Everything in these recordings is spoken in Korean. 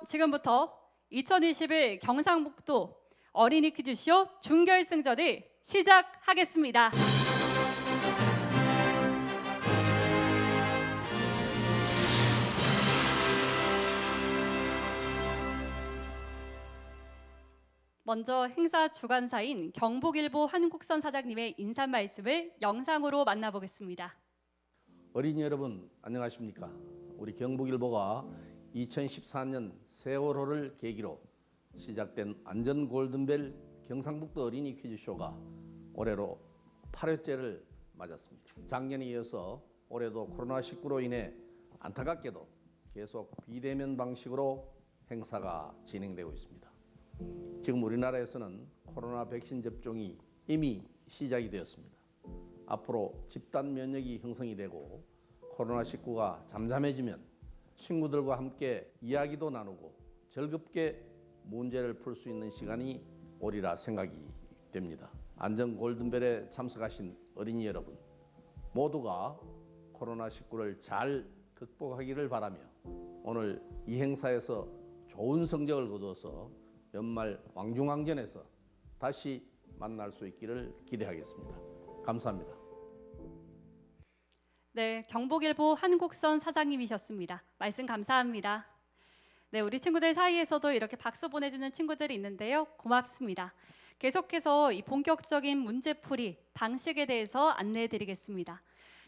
그럼 지금부터 2021 경상북도 어린이 퀴즈쇼 준결승전을 시작하겠습니다. 먼저 행사 주관사인 경북일보 한국선 사장님의 인사 말씀을 영상으로 만나보겠습니다. 어린이 여러분 안녕하십니까? 우리 경북일보가 2014년 세월호를 계기로 시작된 안전 골든벨 경상북도 어린이 퀴즈쇼가 올해로 8회째를 맞았습니다. 작년에 이어서 올해도 코로나19로 인해 안타깝게도 계속 비대면 방식으로 행사가 진행되고 있습니다. 지금 우리나라에서는 코로나 백신 접종이 이미 시작이 되었습니다. 앞으로 집단 면역이 형성이 되고 코로나19가 잠잠해지면 친구들과 함께 이야기도 나누고 즐겁게 문제를 풀 수 있는 시간이 오리라 생각이 됩니다. 안전 골든벨에 참석하신 어린이 여러분 모두가 코로나19를 잘 극복하기를 바라며 오늘 이 행사에서 좋은 성적을 거두어서 연말 왕중왕전에서 다시 만날 수 있기를 기대하겠습니다. 감사합니다. 네, 경북일보 한국선 사장님이셨습니다. 말씀 감사합니다. 네, 우리 친구들 사이에서도 이렇게 박수 보내주는 친구들이 있는데요. 고맙습니다. 계속해서 이 본격적인 문제풀이 방식에 대해서 안내해드리겠습니다.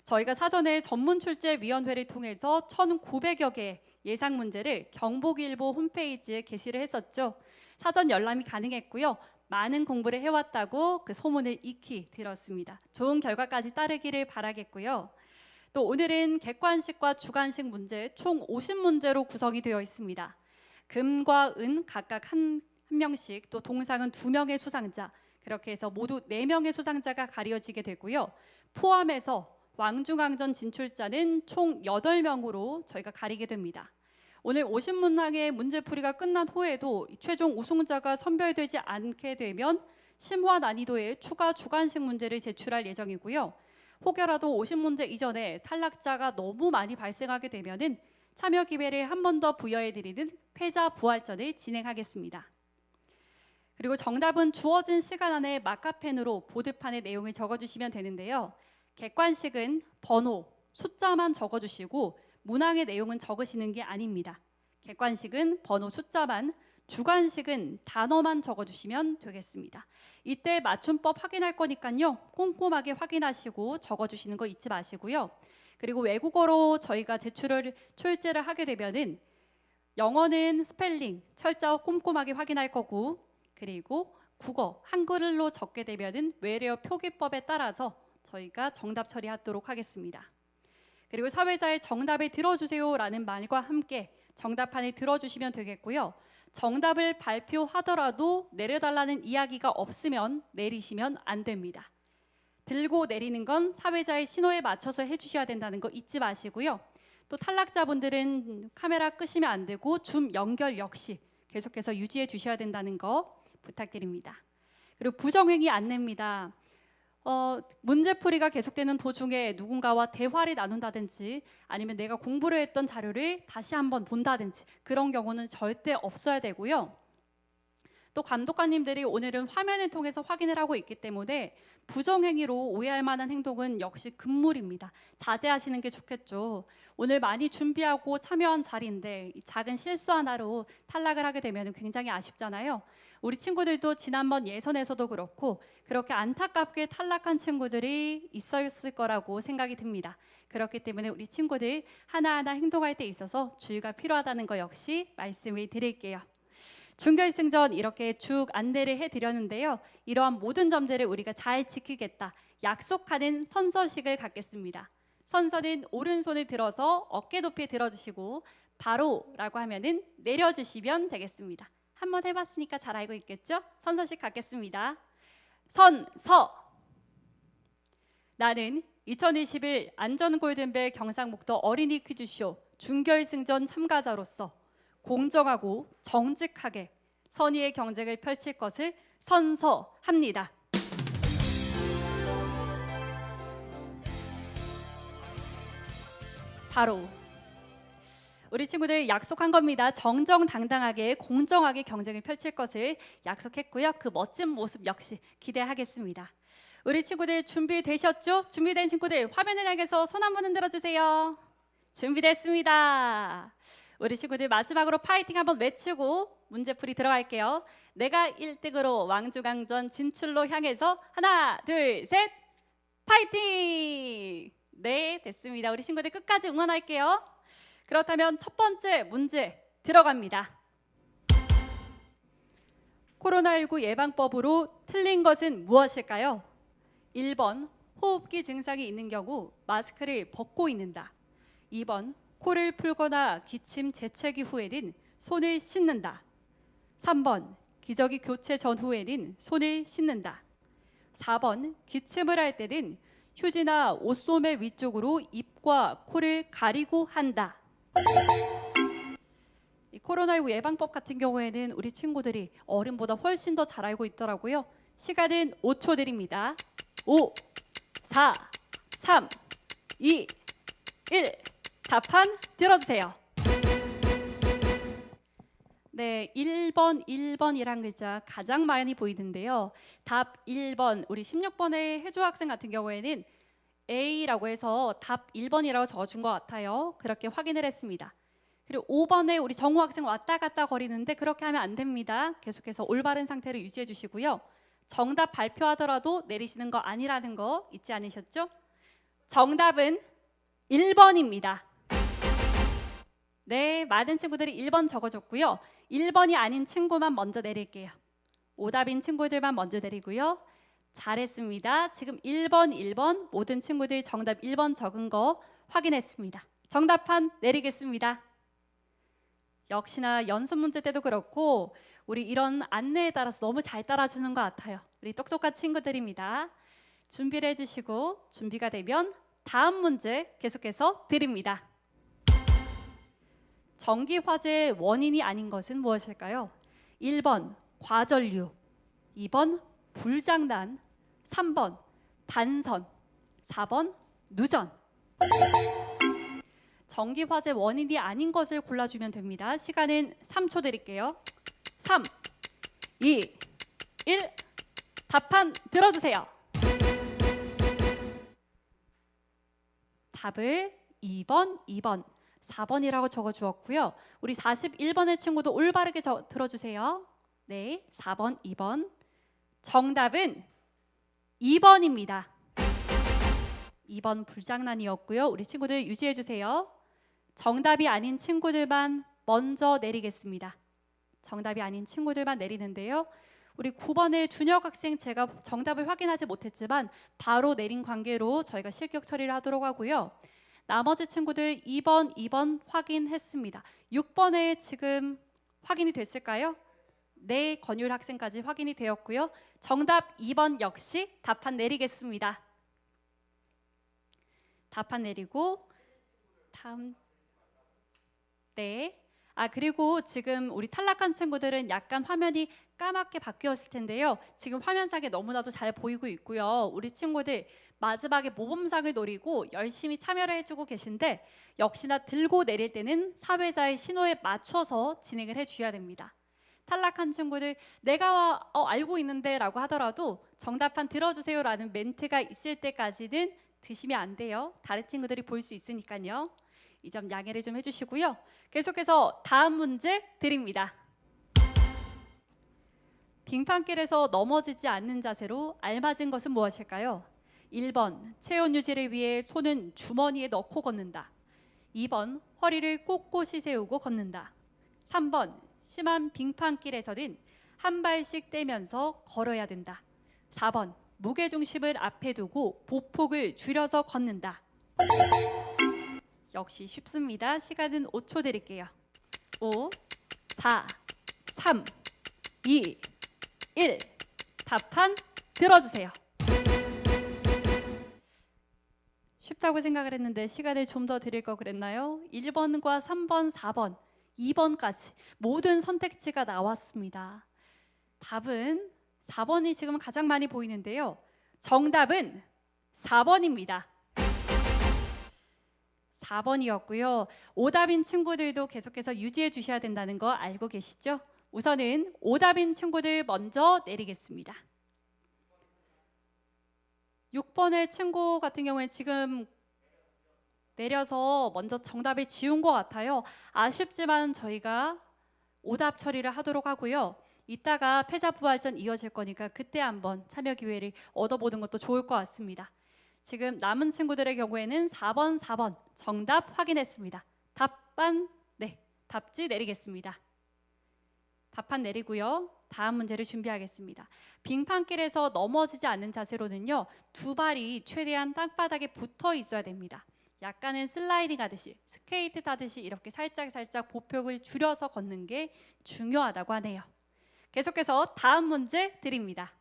저희가 사전에 전문출제위원회를 통해서 1,900여 개의 예상 문제를 경북일보 홈페이지에 게시를 했었죠. 사전 열람이 가능했고요. 많은 공부를 해왔다고 그 소문을 익히 들었습니다. 좋은 결과까지 따르기를 바라겠고요. 또 오늘은 객관식과 주관식 문제 총 50문제로 구성이 되어 있습니다. 금과 은 각각 한 명씩, 또 동상은 2명의 수상자, 그렇게 해서 모두 4명의 수상자가 가려지게 되고요. 포함해서 왕중왕전 진출자는 총 8명으로 저희가 가리게 됩니다. 오늘 50문항의 문제풀이가 끝난 후에도 최종 우승자가 선별되지 않게 되면 심화 난이도의 추가 주관식 문제를 제출할 예정이고요. 혹여라도 50문제 이전에 탈락자가 너무 많이 발생하게 되면은 참여 기회를 한 번 더 부여해드리는 패자 부활전을 진행하겠습니다. 그리고 정답은 주어진 시간 안에 마카펜으로 보드판에 내용을 적어주시면 되는데요. 객관식은 번호, 숫자만 적어주시고 문항의 내용은 적으시는 게 아닙니다. 객관식은 번호, 숫자만, 주관식은 단어만 적어주시면 되겠습니다. 이때 맞춤법 확인할 거니까요. 꼼꼼하게 확인하시고 적어주시는 거 잊지 마시고요. 그리고 외국어로 저희가 출제를 하게 되면은 영어는 스펠링, 철자 꼼꼼하게 확인할 거고, 그리고 국어, 한글로 적게 되면은 외래어 표기법에 따라서 저희가 정답 처리하도록 하겠습니다. 그리고 사회자의 정답을 들어주세요라는 말과 함께 정답판을 들어주시면 되겠고요. 정답을 발표하더라도 내려달라는 이야기가 없으면 내리시면 안 됩니다. 들고 내리는 건 사회자의 신호에 맞춰서 해주셔야 된다는 거 잊지 마시고요. 또 탈락자분들은 카메라 끄시면 안 되고 줌 연결 역시 계속해서 유지해 주셔야 된다는 거 부탁드립니다. 그리고 부정행위 안내입니다. 문제풀이가 계속되는 도중에 누군가와 대화를 나눈다든지 아니면 내가 공부를 했던 자료를 다시 한번 본다든지 그런 경우는 절대 없어야 되고요. 또 감독관님들이 오늘은 화면을 통해서 확인을 하고 있기 때문에 부정행위로 오해할 만한 행동은 역시 금물입니다. 자제하시는 게 좋겠죠. 오늘 많이 준비하고 참여한 자리인데 이 작은 실수 하나로 탈락을 하게 되면 굉장히 아쉽잖아요. 우리 친구들도 지난번 예선에서도 그렇고 그렇게 안타깝게 탈락한 친구들이 있었을 거라고 생각이 듭니다. 그렇기 때문에 우리 친구들 하나하나 행동할 때 있어서 주의가 필요하다는 거 역시 말씀을 드릴게요. 준결승전 이렇게 쭉 안내를 해드렸는데요. 이러한 모든 점들을 우리가 잘 지키겠다 약속하는 선서식을 갖겠습니다. 선서는 오른손을 들어서 어깨 높이에 들어주시고 바로라고 하면은 내려주시면 되겠습니다. 한번 해봤으니까 잘 알고 있겠죠? 선서식 갖겠습니다. 선서. 나는 2021 안전골든벨 경상북도 어린이 퀴즈쇼 준결승전 참가자로서 공정하고 정직하게 선의의 경쟁을 펼칠 것을 선서합니다. 바로 우리 친구들 약속한 겁니다. 정정당당하게 공정하게 경쟁을 펼칠 것을 약속했고요. 그 멋진 모습 역시 기대하겠습니다. 우리 친구들 준비되셨죠? 준비된 친구들 화면을 향해서 손 한번 흔들어 주세요. 준비됐습니다. 우리 친구들 마지막으로 파이팅 한번 외치고 문제풀이 들어갈게요. 내가 1등으로 왕중왕전 진출로 향해서 하나, 둘, 셋, 파이팅! 네, 됐습니다. 우리 친구들 끝까지 응원할게요. 그렇다면 첫 번째 문제 들어갑니다. 코로나19 예방법으로 틀린 것은 무엇일까요? 1번 호흡기 증상이 있는 경우 마스크를 벗고 있는다. 2번 코를 풀거나 기침 재채기 후에는 손을 씻는다. 3번 기저귀 교체 전후에는 손을 씻는다. 4번 기침을 할 때는 휴지나 옷소매 위쪽으로 입과 코를 가리고 한다. 이 코로나19 예방법 같은 경우에는 우리 친구들이 어른보다 훨씬 더 잘 알고 있더라고요. 시간은 5초 드립니다. 5, 4, 3, 2, 1. 답판 들어주세요. 네, 1번이란 글자 가장 많이 보이는데요. 답 1번, 우리 16번의 혜주 학생 같은 경우에는 A라고 해서 답 1번이라고 적어준 것 같아요. 그렇게 확인을 했습니다. 그리고 5번에 우리 정우 학생 왔다 갔다 거리는데 그렇게 하면 안 됩니다. 계속해서 올바른 상태를 유지해 주시고요. 정답 발표하더라도 내리시는 거 아니라는 거 잊지 않으셨죠? 정답은 1번입니다. 네, 많은 친구들이 1번 적어줬고요. 1번이 아닌 친구만 먼저 내릴게요. 오답인 친구들만 먼저 내리고요. 잘했습니다. 지금 1번 모든 친구들 정답 1번 적은 거 확인했습니다. 정답판 내리겠습니다. 역시나 연습 문제 때도 그렇고 우리 이런 안내에 따라서 너무 잘 따라주는 것 같아요. 우리 똑똑한 친구들입니다. 준비를 해주시고 준비가 되면 다음 문제 계속해서 드립니다. 전기 화재의 원인이 아닌 것은 무엇일까요? 1번 과전류, 2번 불장난, 3번 단선, 4번 누전. 전기 화재 원인이 아닌 것을 골라주면 됩니다. 시간은 3초 드릴게요. 3, 2, 1. 답판 들어주세요. 답을 2번, 4번이라고 적어주었고요. 우리 41번의 친구도 올바르게 들어주세요. 네, 4번, 2번. 정답은 2번입니다. 2번 불장난이었고요. 우리 친구들 유지해 주세요. 정답이 아닌 친구들만 먼저 내리겠습니다. 정답이 아닌 친구들만 내리는데요. 우리 9번의 준혁 학생 제가 정답을 확인하지 못했지만 바로 내린 관계로 저희가 실격 처리를 하도록 하고요. 나머지 친구들 2번 확인했습니다. 6번에 지금 확인이 됐을까요? 네, 권율 학생까지 확인이 되었고요. 정답 2번 역시 답판 내리겠습니다. 답판 내리고 다음. 네. 그리고 지금 우리 탈락한 친구들은 약간 화면이 까맣게 바뀌었을 텐데요. 지금 화면상에 너무나도 잘 보이고 있고요. 우리 친구들 마지막에 모범상을 노리고 열심히 참여를 해주고 계신데 역시나 들고 내릴 때는 사회자의 신호에 맞춰서 진행을 해주셔야 됩니다. 탈락한 친구들 내가 알고 있는데 라고 하더라도 정답판 들어주세요 라는 멘트가 있을 때까지는 드시면 안 돼요. 다른 친구들이 볼 수 있으니까요. 이 점 양해를 좀 해주시고요. 계속해서 다음 문제 드립니다. 빙판길에서 넘어지지 않는 자세로 알맞은 것은 무엇일까요? 1번 체온 유지를 위해 손은 주머니에 넣고 걷는다. 2번 허리를 꼿꼿이 세우고 걷는다. 3번 심한 빙판길에서는 한 발씩 떼면서 걸어야 된다. 4번 무게중심을 앞에 두고 보폭을 줄여서 걷는다. 역시 쉽습니다. 시간은 5초 드릴게요. 5, 4, 3, 2, 1. 답판 들어주세요. 쉽다고 생각을 했는데 시간을 좀 더 드릴 거 그랬나요? 1번과 3번, 4번, 2번까지 모든 선택지가 나왔습니다. 답은 4번이 지금 가장 많이 보이는데요. 정답은 4번입니다. 4번이었고요. 오답인 친구들도 계속해서 유지해 주셔야 된다는 거 알고 계시죠? 우선은 오답인 친구들 먼저 내리겠습니다. 6번의 친구 같은 경우에 지금 내려서 먼저 정답을 지운 것 같아요. 아쉽지만 저희가 오답 처리를 하도록 하고요. 이따가 패자부활전 이어질 거니까 그때 한번 참여 기회를 얻어보는 것도 좋을 것 같습니다. 지금 남은 친구들의 경우에는 4번 정답 확인했습니다. 답지 내리겠습니다. 답판 내리고요. 다음 문제를 준비하겠습니다. 빙판길에서 넘어지지 않는 자세로는요, 두 발이 최대한 땅바닥에 붙어 있어야 됩니다. 약간은 슬라이딩 하듯이, 스케이트 타듯이 이렇게 살짝 보폭을 줄여서 걷는 게 중요하다고 하네요. 계속해서 다음 문제 드립니다.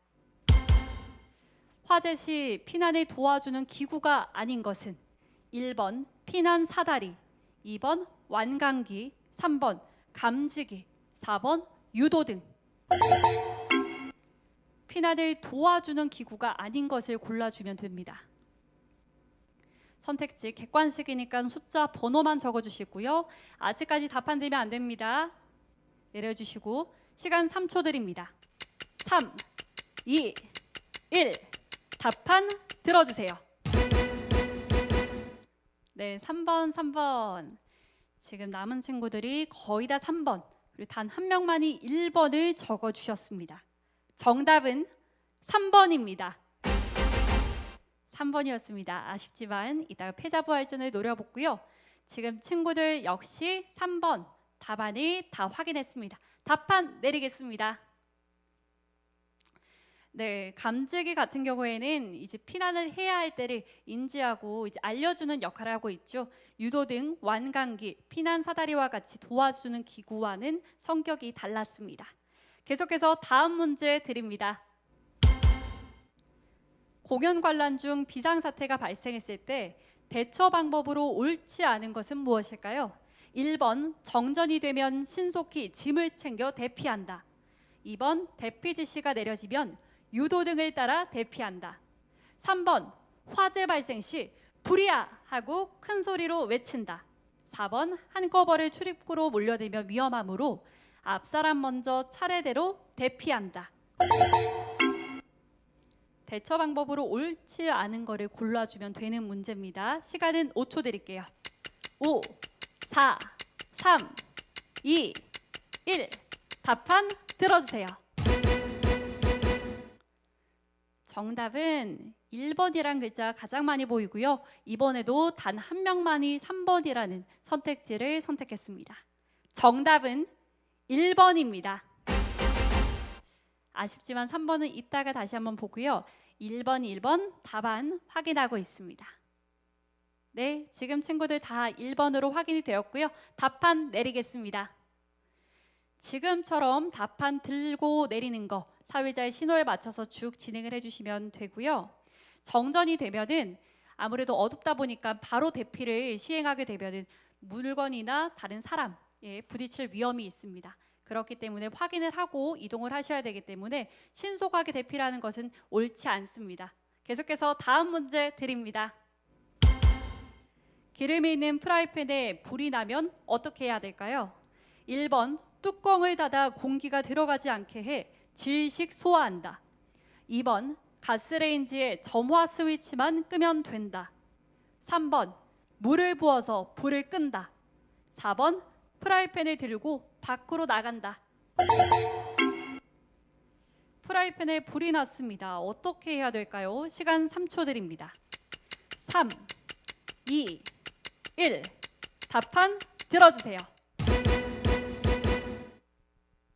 화재 시 피난을 도와주는 기구가 아닌 것은 1번 피난 사다리, 2번 완강기, 3번 감지기, 4번 유도등. 피난을 도와주는 기구가 아닌 것을 골라주면 됩니다. 선택지 객관식이니까 숫자 번호만 적어주시고요. 아직까지 답판 되면 안 됩니다. 내려주시고 시간 3초 드립니다. 3, 2, 1 답판 들어주세요. 네, 3번. 지금 남은 친구들이 거의 다 3번, 그리고 단 한 명만이 1번을 적어주셨습니다. 정답은 3번입니다. 3번이었습니다. 아쉽지만 이따가 패자부활전을 노려보고요. 지금 친구들 역시 3번 답안을 다 확인했습니다. 답판 내리겠습니다. 네, 감지기 같은 경우에는 이제 피난을 해야 할 때를 인지하고 이제 알려주는 역할을 하고 있죠. 유도등, 완강기, 피난 사다리와 같이 도와주는 기구와는 성격이 달랐습니다. 계속해서 다음 문제 드립니다. 공연 관람 중 비상사태가 발생했을 때 대처 방법으로 옳지 않은 것은 무엇일까요? 1번 정전이 되면 신속히 짐을 챙겨 대피한다. 2번 대피 지시가 내려지면 유도등을 따라 대피한다. 3번 화재 발생 시 불이야 하고 큰 소리로 외친다. 4번 한꺼번에 출입구로 몰려들면 위험하므로 앞사람 먼저 차례대로 대피한다. 대처 방법으로 옳지 않은 거를 골라주면 되는 문제입니다. 시간은 5초 드릴게요. 5, 4, 3, 2, 1 답판 들어주세요. 정답은 1번이란 글자 가장 많이 보이고요. 이번에도 단 한 명만이 3번이라는 선택지를 선택했습니다. 정답은 1번입니다. 아쉽지만 3번은 이따가 다시 한번 보고요. 1번 답안 확인하고 있습니다. 네, 지금 친구들 다 1번으로 확인이 되었고요. 답안 내리겠습니다. 지금처럼 답안 들고 내리는 거 사회자의 신호에 맞춰서 쭉 진행을 해주시면 되고요. 정전이 되면은 아무래도 어둡다 보니까 바로 대피를 시행하게 되면은 물건이나 다른 사람에 부딪힐 위험이 있습니다. 그렇기 때문에 확인을 하고 이동을 하셔야 되기 때문에 신속하게 대피하는 것은 옳지 않습니다. 계속해서 다음 문제 드립니다. 기름이 있는 프라이팬에 불이 나면 어떻게 해야 될까요? 1번 뚜껑을 닫아 공기가 들어가지 않게 해 질식 소화한다. 2번 가스레인지에 점화 스위치만 끄면 된다. 3번 물을 부어서 불을 끈다. 4번 프라이팬을 들고 밖으로 나간다. 프라이팬에 불이 났습니다. 어떻게 해야 될까요? 시간 3초 드립니다. 3, 2, 1 답판 들어주세요.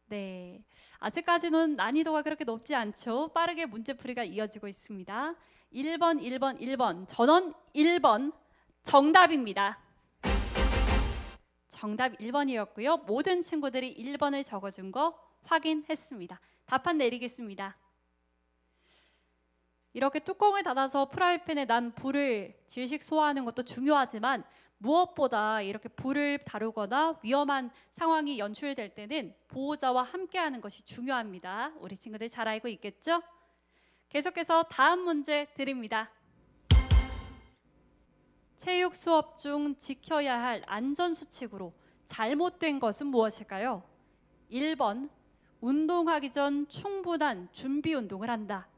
네, 아직까지는 난이도가 그렇게 높지 않죠. 빠르게 문제풀이가 이어지고 있습니다. 1번 전원 1번 정답입니다. 정답 1번이었고요. 모든 친구들이 1번을 적어준 거 확인했습니다. 답판 내리겠습니다. 이렇게 뚜껑을 닫아서 프라이팬에 난 불을 질식 소화하는 것도 중요하지만 무엇보다 이렇게 불을 다루거나 위험한 상황이 연출될 때는 보호자와 함께하는 것이 중요합니다. 우리 친구들 잘 알고 있겠죠? 계속해서 다음 문제 드립니다. 체육 수업 중 지켜야 할 안전 수칙으로 잘못된 것은 무엇일까요? 1번 운동하기 전 충분한 준비 운동을 한다.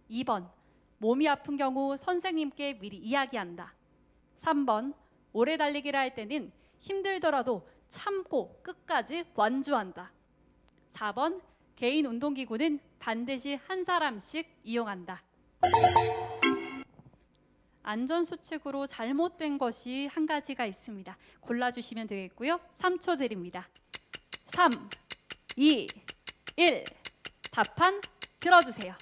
2번 몸이 아픈 경우 선생님께 미리 이야기한다. 3번 오래 달리기를 할 때는 힘들더라도 참고 끝까지 완주한다. 4번 개인 운동기구는 반드시 한 사람씩 이용한다. 안전수칙으로 잘못된 것이 한 가지가 있습니다. 골라주시면 되겠고요. 3초 드립니다. 3, 2, 1. 답판 들어주세요.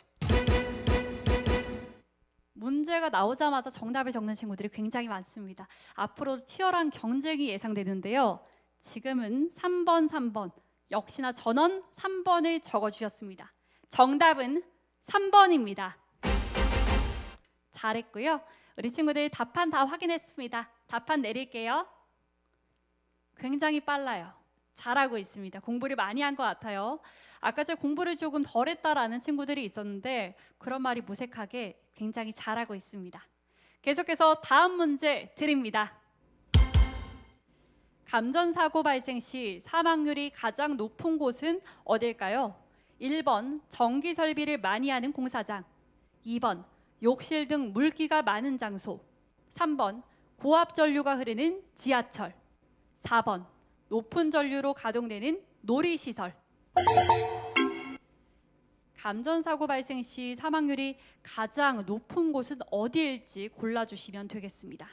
문제가 나오자마자 정답을 적는 친구들이 굉장히 많습니다. 앞으로 치열한 경쟁이 예상되는데요. 지금은 3번 역시나 전원 3번을 적어주셨습니다. 정답은 3번입니다. 잘했고요. 우리 친구들 답판 다 확인했습니다. 답판 내릴게요. 굉장히 빨라요. 잘하고 있습니다. 공부를 많이 한 것 같아요. 아까 저 공부를 조금 덜 했다라는 친구들이 있었는데 그런 말이 무색하게 굉장히 잘하고 있습니다. 계속해서 다음 문제 드립니다. 감전사고 발생 시 사망률이 가장 높은 곳은 어딜까요? 1번 전기 설비를 많이 하는 공사장, 2번 욕실 등 물기가 많은 장소, 3번 고압 전류가 흐르는 지하철, 4번 높은 전류로 가동되는 놀이시설. 감전사고 발생 시 사망률이 가장 높은 곳은 어디일지 골라주시면 되겠습니다.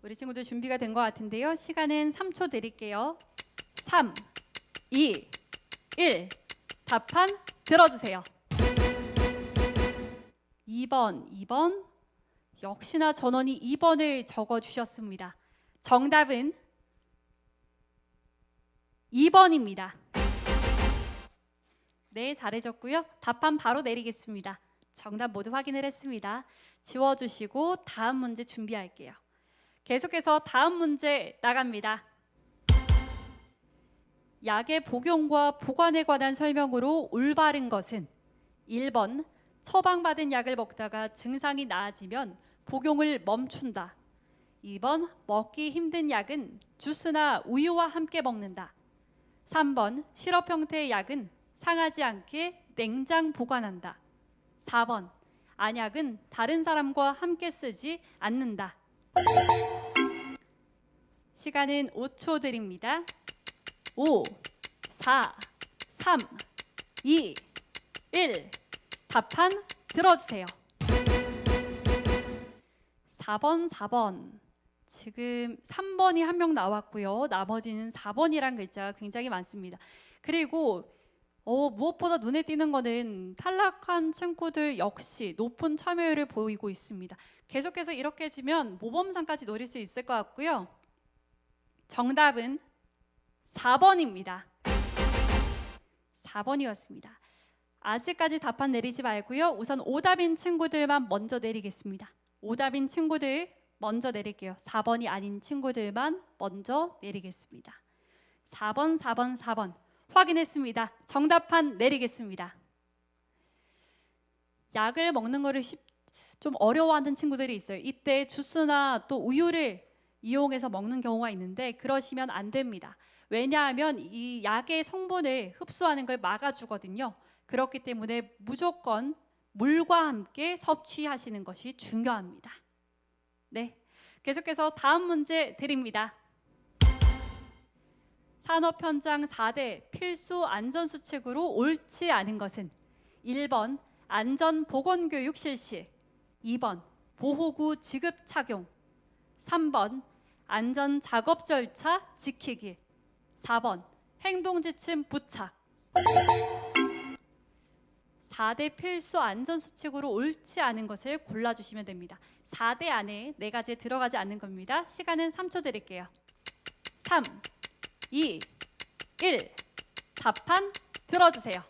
우리 친구들 준비가 된 것 같은데요. 시간은 3초 드릴게요. 3, 2, 1. 답판 들어주세요. 2번. 역시나 전원이 2번을 적어주셨습니다. 정답은 2번입니다. 네, 잘해줬고요. 답판 바로 내리겠습니다. 정답 모두 확인을 했습니다. 지워주시고 다음 문제 준비할게요. 계속해서 다음 문제 나갑니다. 약의 복용과 보관에 관한 설명으로 올바른 것은 1번 처방받은 약을 먹다가 증상이 나아지면 복용을 멈춘다. 2번 먹기 힘든 약은 주스나 우유와 함께 먹는다. 3번 시럽 형태의 약은 상하지 않게 냉장 보관한다. 4번 안약은 다른 사람과 함께 쓰지 않는다. 시간은 5초 드립니다. 5, 4, 3, 2, 1. 답판 들어주세요. 4번. 지금 3번이 한 명 나왔고요. 나머지는 4번이란 글자가 굉장히 많습니다. 그리고 무엇보다 눈에 띄는 거는 탈락한 친구들 역시 높은 참여율을 보이고 있습니다. 계속해서 이렇게 해주면 모범상까지 노릴 수 있을 것 같고요. 정답은 4번입니다. 4번이었습니다. 아직까지 답판 내리지 말고요. 우선 오답인 친구들만 먼저 내리겠습니다. 오답인 친구들 먼저 내릴게요. 4번이 아닌 친구들만 먼저 내리겠습니다. 4번. 확인했습니다. 정답판 내리겠습니다. 약을 먹는 거를 좀 어려워하는 친구들이 있어요. 이때 주스나 또 우유를 이용해서 먹는 경우가 있는데 그러시면 안 됩니다. 왜냐하면 이 약의 성분을 흡수하는 걸 막아주거든요. 그렇기 때문에 무조건 물과 함께 섭취하시는 것이 중요합니다. 네, 계속해서 다음 문제 드립니다. 산업 현장 4대 필수 안전수칙으로 옳지 않은 것은 1번 안전보건교육 실시, 2번 보호구 지급 착용, 3번 안전작업 절차 지키기, 4번 행동지침 부착. 4대 필수 안전수칙으로 옳지 않은 것을 골라주시면 됩니다. 4대 안에 4가지에 들어가지 않는 겁니다. 시간은 3초 드릴게요. 3, 2, 1. 답판 들어주세요.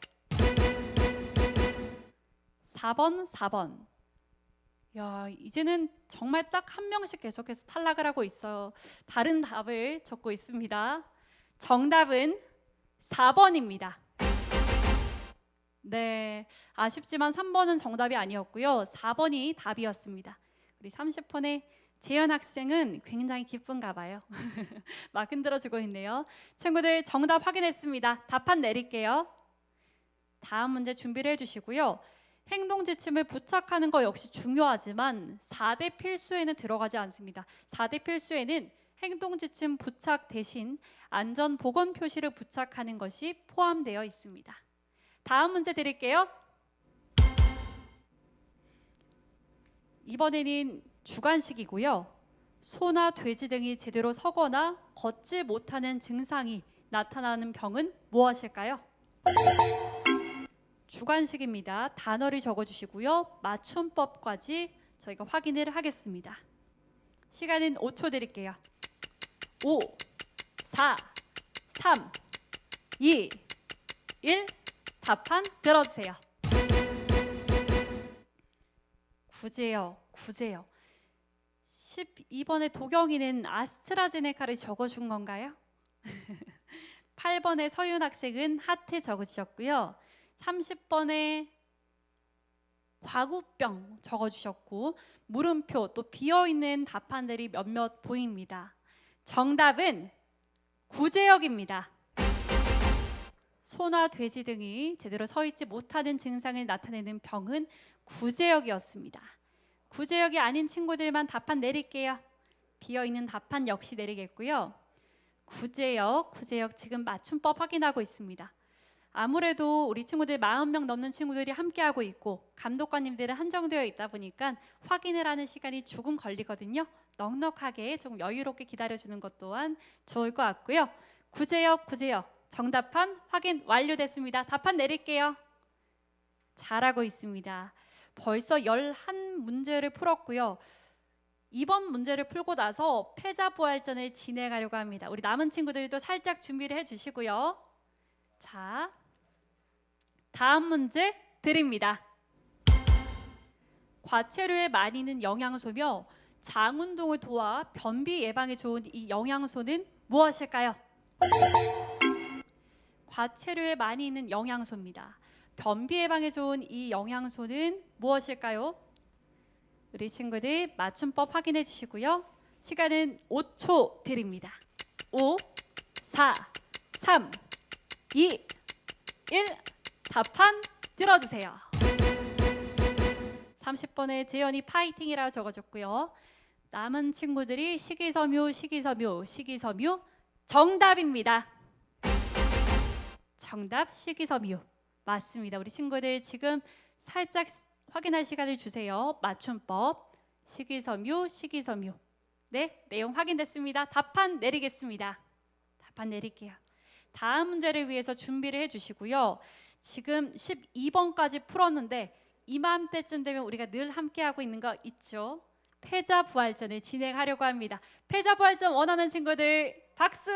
4번. 야, 이제는 정말 딱 한 명씩 계속해서 탈락을 하고 있어요. 다른 답을 적고 있습니다. 정답은 4번입니다. 네, 아쉽지만 3번은 정답이 아니었고요. 4번이 답이었습니다. 우리 30번의 재현 학생은 굉장히 기쁜가 봐요. 막 흔들어주고 있네요. 친구들 정답 확인했습니다. 답판 내릴게요. 다음 문제 준비를 해주시고요. 행동 지침을 부착하는 거 역시 중요하지만 4대 필수에는 들어가지 않습니다. 4대 필수에는 행동 지침 부착 대신 안전 보건 표시를 부착하는 것이 포함되어 있습니다. 다음 문제 드릴게요. 이번에는 주관식이고요. 소나 돼지 등이 제대로 서거나 걷지 못하는 증상이 나타나는 병은 무엇일까요? 주관식입니다. 단어를 적어주시고요. 맞춤법까지 저희가 확인을 하겠습니다. 시간은 5초 드릴게요. 5, 4, 3, 2, 1. 답판 들어주세요. 구제요. 12번의 도경이는 아스트라제네카를 적어준 건가요? 8번의 서윤 학생은 하트 적으셨고요. 30번에 과구병 적어주셨고 물음표 또 비어있는 답판들이 몇몇 보입니다. 정답은 구제역입니다. 소나 돼지 등이 제대로 서 있지 못하는 증상을 나타내는 병은 구제역이었습니다. 구제역이 아닌 친구들만 답판 내릴게요. 비어있는 답판 역시 내리겠고요. 구제역 지금 맞춤법 확인하고 있습니다. 아무래도 우리 친구들 40명 넘는 친구들이 함께하고 있고 감독관님들은 한정되어 있다 보니까 확인을 하는 시간이 조금 걸리거든요. 넉넉하게 좀 여유롭게 기다려주는 것 또한 좋을 것 같고요. 구제역 정답판 확인 완료됐습니다. 답판 내릴게요. 잘하고 있습니다. 벌써 11문제를 풀었고요. 이번 문제를 풀고 나서 패자부활전을 진행하려고 합니다. 우리 남은 친구들도 살짝 준비를 해주시고요. 자, 다음 문제 드립니다. 과체류의 많이는 영양소며 장 운동을 도와 변비 예방에 좋은 이 영양소는 무엇일까요? 과체류에 많이 있는 영양소입니다. 변비 예방에 좋은 이 영양소는 무엇일까요? 우리 친구들 맞춤법 확인해 주시고요. 시간은 5초 드립니다. 5, 4, 3, 2, 1. 답판 들어주세요. 30번에 재현이 파이팅이라고 적어줬고요. 남은 친구들이 식이섬유 정답입니다. 정답 식이섬유 맞습니다. 우리 친구들 지금 살짝 확인할 시간을 주세요. 맞춤법 식이섬유 네, 내용 확인됐습니다. 답판 내리겠습니다. 답판 내릴게요. 다음 문제를 위해서 준비를 해주시고요. 지금 12번까지 풀었는데 이맘때쯤 되면 우리가 늘 함께하고 있는 거 있죠? 패자부활전을 진행하려고 합니다. 패자부활전 원하는 친구들 박수!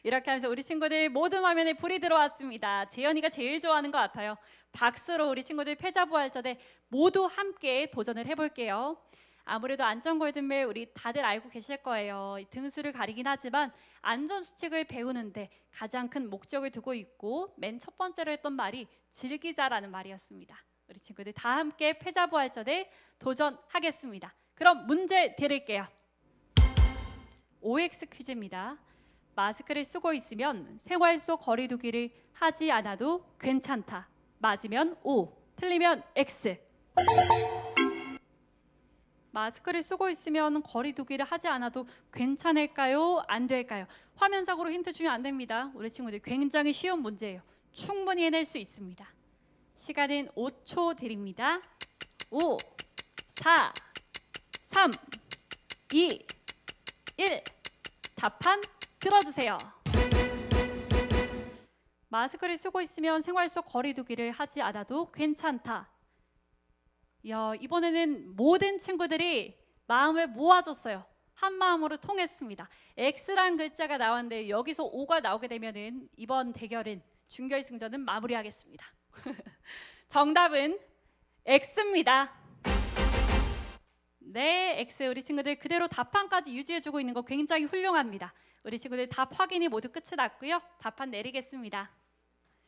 이렇게 하면서 우리 친구들 모든 화면에 불이 들어왔습니다. 재현이가 제일 좋아하는 것 같아요. 박수로 우리 친구들 패자부활전에 모두 함께 도전을 해볼게요. 아무래도 안전골든벨 우리 다들 알고 계실 거예요. 등수를 가리긴 하지만 안전수칙을 배우는데 가장 큰 목적을 두고 있고 맨 첫 번째로 했던 말이 즐기자라는 말이었습니다. 우리 친구들 다 함께 패자부활전에 도전하겠습니다. 그럼 문제 드릴게요. OX 퀴즈입니다. 마스크를 쓰고 있으면 생활 속 거리 두기를 하지 않아도 괜찮다. 맞으면 O, 틀리면 X. 마스크를 쓰고 있으면 거리 두기를 하지 않아도 괜찮을까요? 안 될까요? 화면상으로 힌트 주면 안 됩니다. 우리 친구들 굉장히 쉬운 문제예요. 충분히 해낼 수 있습니다. 시간은 5초 드립니다. 5, 4, 3, 2, 1. 답판 들어주세요. 마스크를 쓰고 있으면 생활 속 거리 두기를 하지 않아도 괜찮다. 이번에는 모든 친구들이 마음을 모아줬어요. 한 마음으로 통했습니다. X란 글자가 나왔는데 여기서 O가 나오게 되면은 이번 대결은 준결승전은 마무리하겠습니다. 정답은 X입니다. 네, X. 우리 친구들 그대로 답판까지 유지해주고 있는 거 굉장히 훌륭합니다. 우리 친구들 답 확인이 모두 끝이 났고요. 답판 내리겠습니다.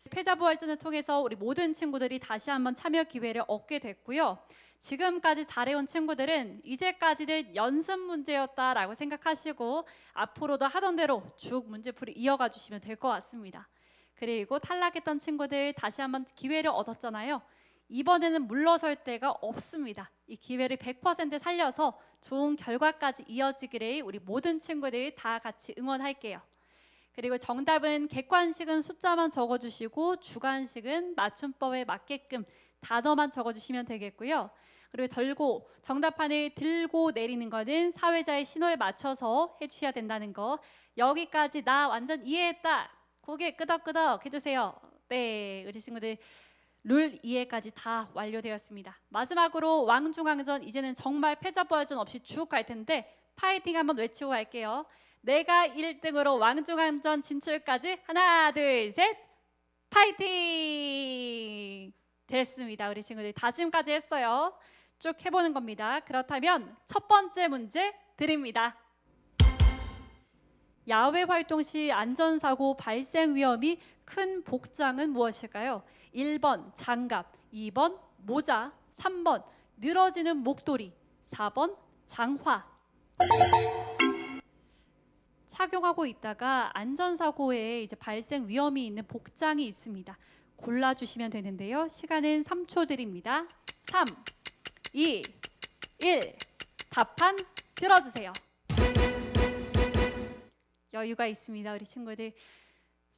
패자부활전을 통해서 우리 모든 친구들이 다시 한번 참여 기회를 얻게 됐고요. 지금까지 잘해온 친구들은 이제까지는 연습 문제였다라고 생각하시고 앞으로도 하던 대로 쭉 문제풀이 이어가 주시면 될 것 같습니다. 그리고 탈락했던 친구들 다시 한번 기회를 얻었잖아요. 이번에는 물러설 데가 없습니다. 이 기회를 100% 살려서 좋은 결과까지 이어지기를 우리 모든 친구들 다 같이 응원할게요. 그리고 정답은 객관식은 숫자만 적어주시고 주관식은 맞춤법에 맞게끔 단어만 적어주시면 되겠고요. 그리고 정답판을 들고 내리는 거는 사회자의 신호에 맞춰서 해주셔야 된다는 거. 여기까지 나 완전 이해했다. 고개 끄덕끄덕 해주세요. 네, 우리 친구들 룰 이해까지 다 완료되었습니다. 마지막으로 왕중왕전, 이제는 정말 패자부활전 없이 쭉 갈 텐데 파이팅 한번 외치고 갈게요. 내가 1등으로 왕중왕전 진출까지 하나 둘 셋 파이팅! 됐습니다. 우리 친구들 다짐까지 했어요. 쭉 해보는 겁니다. 그렇다면 첫 번째 문제 드립니다. 야외 활동 시 안전사고 발생 위험이 큰 복장은 무엇일까요? 1번 장갑, 2번 모자, 3번 늘어지는 목도리, 4번 장화. 착용하고 있다가 안전사고에 이제 발생 위험이 있는 복장이 있습니다. 골라주시면 되는데요. 시간은 3초 드립니다. 3, 2, 1. 답판 들어주세요. 여유가 있습니다. 우리 친구들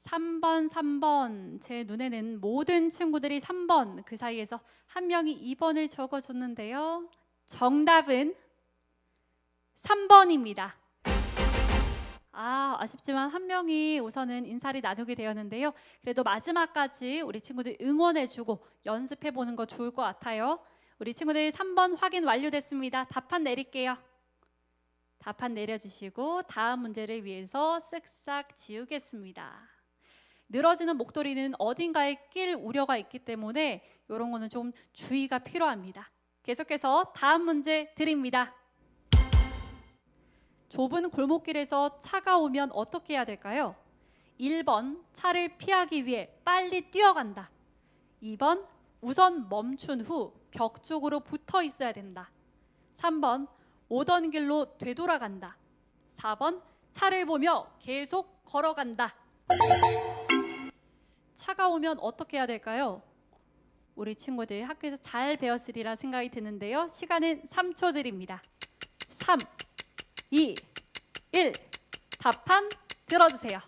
3번 제 눈에는 모든 친구들이 3번, 그 사이에서 한 명이 2번을 적어줬는데요. 정답은 3번입니다. 아쉽지만 한 명이 우선은 인사를 나누게 되었는데요. 그래도 마지막까지 우리 친구들 응원해주고 연습해보는 거 좋을 것 같아요. 우리 친구들 3번 확인 완료됐습니다. 답판 내릴게요. 답판 내려주시고 다음 문제를 위해서 쓱싹 지우겠습니다. 늘어지는 목도리는 어딘가에 낄 우려가 있기 때문에 이런 거는 좀 주의가 필요합니다. 계속해서 다음 문제 드립니다. 좁은 골목길에서 차가 오면 어떻게 해야 될까요? 1번 차를 피하기 위해 빨리 뛰어간다. 2번 우선 멈춘 후 벽 쪽으로 붙어 있어야 된다. 3번 오던 길로 되돌아간다. 4번 차를 보며 계속 걸어간다. 차가 오면 어떻게 해야 될까요? 우리 친구들 학교에서 잘 배웠으리라 생각이 드는데요. 시간은 3초 드립니다. 3, 2, 1. 답판 들어주세요.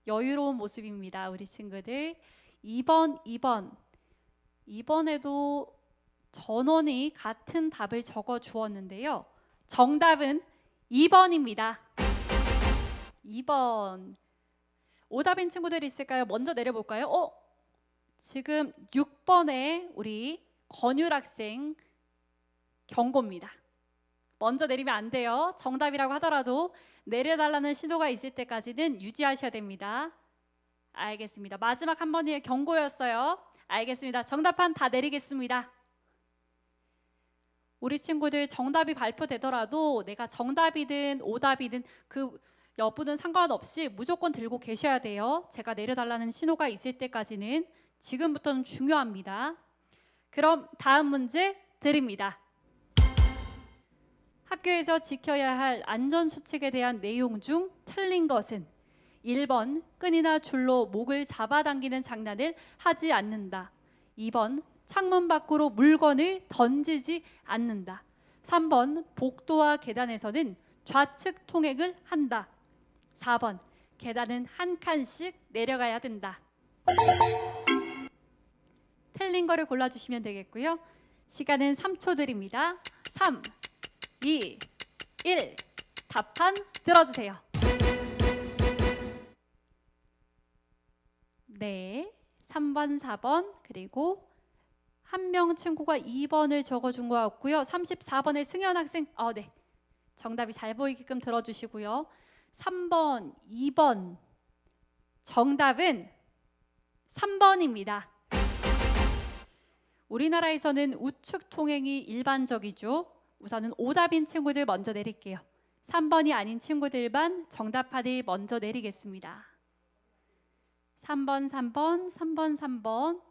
여유로운 모습입니다. 우리 친구들 2번 이번에도 전원이 같은 답을 적어 주었는데요. 정답은 2번입니다. 2번. 오답인 친구들 있을까요? 먼저 내려볼까요? 지금 6번에 우리 권율 학생 경고입니다. 먼저 내리면 안 돼요. 정답이라고 하더라도 내려달라는 신호가 있을 때까지는 유지하셔야 됩니다. 알겠습니다. 마지막 한 번의 경고였어요. 알겠습니다. 정답판 다 내리겠습니다. 우리 친구들 정답이 발표되더라도 내가 정답이든 오답이든 그 여부는 상관없이 무조건 들고 계셔야 돼요. 제가 내려달라는 신호가 있을 때까지는. 지금부터는 중요합니다. 그럼 다음 문제 드립니다. 학교에서 지켜야 할 안전수칙에 대한 내용 중 틀린 것은 1번 끈이나 줄로 목을 잡아당기는 장난을 하지 않는다. 2번 창문 밖으로 물건을 던지지 않는다. 3번 복도와 계단에서는 좌측 통행을 한다. 4번 계단은 한 칸씩 내려가야 된다. 틀린 거를 골라주시면 되겠고요. 시간은 3초 드립니다. 3, 2, 1. 답판 들어주세요. 네, 3번, 4번 그리고 한 명 친구가 2번을 적어준 것 같고요. 34번의 승현 학생, 네, 정답이 잘 보이게끔 들어주시고요. 3번, 2번, 정답은 3번입니다. 우리나라에서는 우측 통행이 일반적이죠. 우선은 오답인 친구들 먼저 내릴게요. 3번이 아닌 친구들만 정답판을 먼저 내리겠습니다. 3번, 3번, 3번, 3번.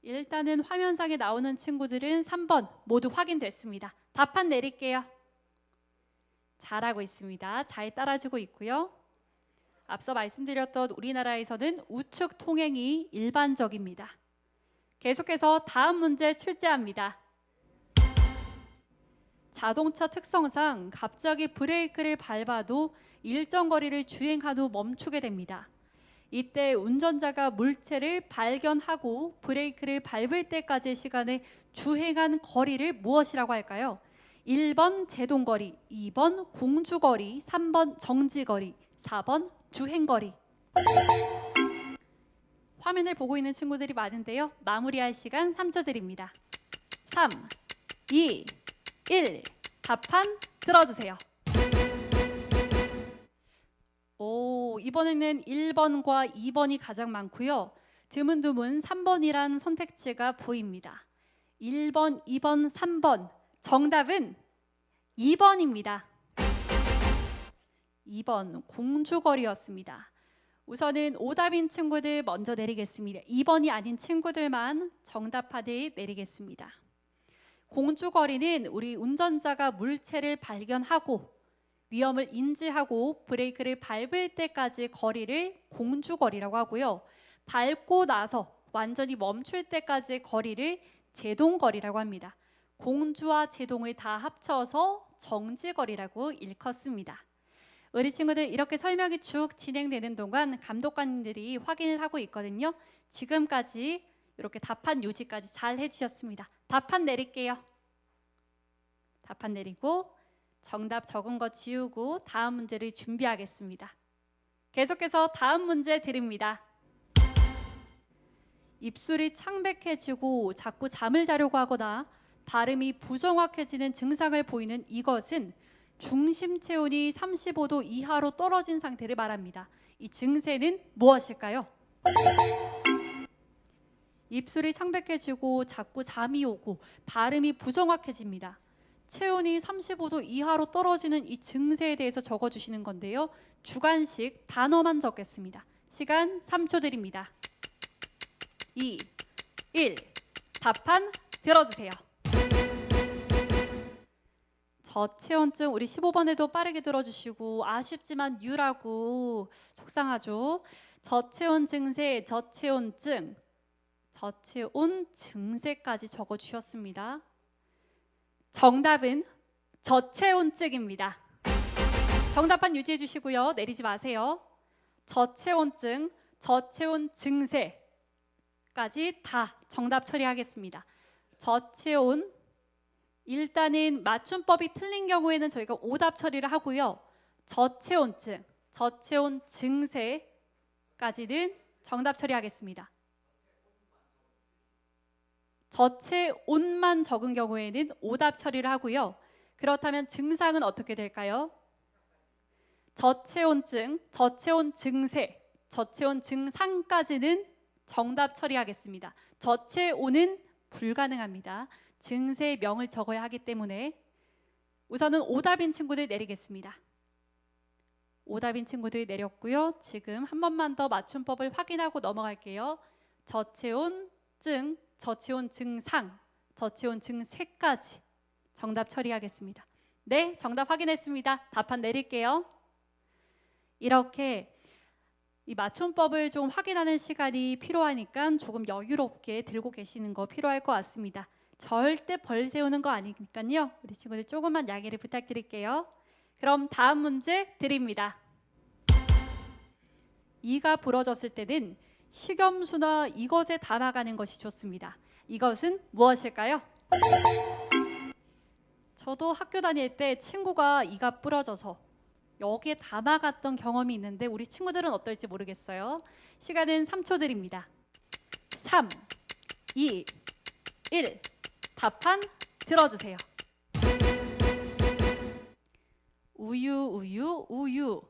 일단은 화면상에 나오는 친구들은 3번 모두 확인됐습니다. 답판 내릴게요. 잘하고 있습니다. 잘 따라주고 있고요. 앞서 말씀드렸던 우리나라에서는 우측 통행이 일반적입니다. 계속해서 다음 문제 출제합니다. 자동차 특성상 갑자기 브레이크를 밟아도 일정 거리를 주행한 후 멈추게 됩니다. 이때 운전자가 물체를 발견하고 브레이크를 밟을 때까지의 시간에 주행한 거리를 무엇이라고 할까요? 1번 제동거리, 2번 공주거리, 3번 정지거리, 4번 주행거리. 화면을 보고 있는 친구들이 많은데요. 마무리할 시간 3초 드립니다. 3, 2, 1. 답판 들어주세요. 이번에는 1번과 2번이 가장 많고요. 드문드문 3번이란 선택지가 보입니다. 1번, 2번, 3번. 정답은 2번입니다. 2번 공주거리였습니다. 우선은 오답인 친구들 먼저 내리겠습니다. 2번이 아닌 친구들만 정답판을 내리겠습니다. 공주거리는 우리 운전자가 물체를 발견하고 위험을 인지하고 브레이크를 밟을 때까지 거리를 공주거리라고 하고요. 밟고 나서 완전히 멈출 때까지 거리를 제동거리라고 합니다. 공주와 제동을 다 합쳐서 정지거리라고 일컫습니다. 우리 친구들 이렇게 설명이 쭉 진행되는 동안 감독관님들이 확인을 하고 있거든요. 지금까지 이렇게 답판 요지까지 잘 해주셨습니다. 답판 내릴게요. 답판 내리고 정답 적은 거 지우고 다음 문제를 준비하겠습니다. 계속해서 다음 문제 드립니다. 입술이 창백해지고 자꾸 잠을 자려고 하거나 발음이 부정확해지는 증상을 보이는 이것은 중심 체온이 35도 이하로 떨어진 상태를 말합니다. 이 증세는 무엇일까요? 입술이 창백해지고 자꾸 잠이 오고 발음이 부정확해집니다. 체온이 35도 이하로 떨어지는 이 증세에 대해서 적어주시는 건데요. 주관식 단어만 적겠습니다. 시간 3초 드립니다. 2, 1. 답판 들어주세요. 저체온증 우리 15번에도 빠르게 들어주시고 아쉽지만 U라고 속상하죠. 저체온 증세, 저체온증, 저체온 증세까지 적어주셨습니다. 정답은 저체온증입니다. 정답판 유지해 주시고요. 내리지 마세요. 저체온증, 저체온 증세까지 다 정답 처리하겠습니다. 저체온 일단은 맞춤법이 틀린 경우에는 저희가 오답 처리를 하고요. 저체온증, 저체온 증세까지는 정답 처리하겠습니다. 저체온만 적은 경우에는 오답 처리를 하고요. 그렇다면 증상은 어떻게 될까요? 저체온증, 저체온 증세, 저체온 증상까지는 정답 처리하겠습니다. 저체온은 불가능합니다. 증세명을 적어야 하기 때문에 우선은 오답인 친구들 내리겠습니다. 오답인 친구들 내렸고요. 지금 한 번만 더 맞춤법을 확인하고 넘어갈게요. 저체온증, 저체온 증상, 저체온 증세까지 정답 처리하겠습니다. 네, 정답 확인했습니다. 답판 내릴게요. 이렇게 이 맞춤법을 좀 확인하는 시간이 필요하니까 조금 여유롭게 들고 계시는 거 필요할 것 같습니다. 절대 벌 세우는 거 아니니까요. 우리 친구들 조금만 양해를 부탁드릴게요. 그럼 다음 문제 드립니다. 이가 부러졌을 때는 식염수나 이것에 담아가는 것이 좋습니다. 이것은 무엇일까요? 저도 학교 다닐 때 친구가 이가 부러져서 여기에 담아갔던 경험이 있는데 우리 친구들은 어떨지 모르겠어요. 시간은 3초 드립니다. 3, 2, 1. 답판 들어주세요. 우유.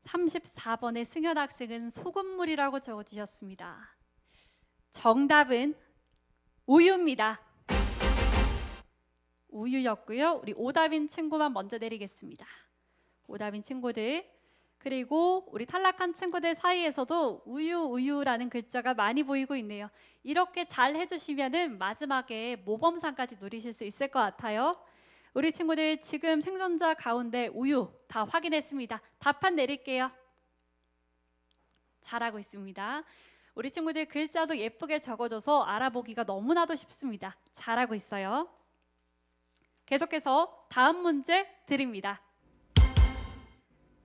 34번의 승현 학생은 소금물이라고 적어주셨습니다. 정답은 우유입니다. 우유였고요. 우리 오답인 친구만 먼저 내리겠습니다. 오답인 친구들 그리고 우리 탈락한 친구들 사이에서도 우유라는 글자가 많이 보이고 있네요. 이렇게 잘 해주시면은 마지막에 모범상까지 누리실 수 있을 것 같아요. 우리 친구들 지금 생존자 가운데 우유 다 확인했습니다. 답판 내릴게요. 잘하고 있습니다. 우리 친구들 글자도 예쁘게 적어줘서 알아보기가 너무나도 쉽습니다. 잘하고 있어요. 계속해서 다음 문제 드립니다.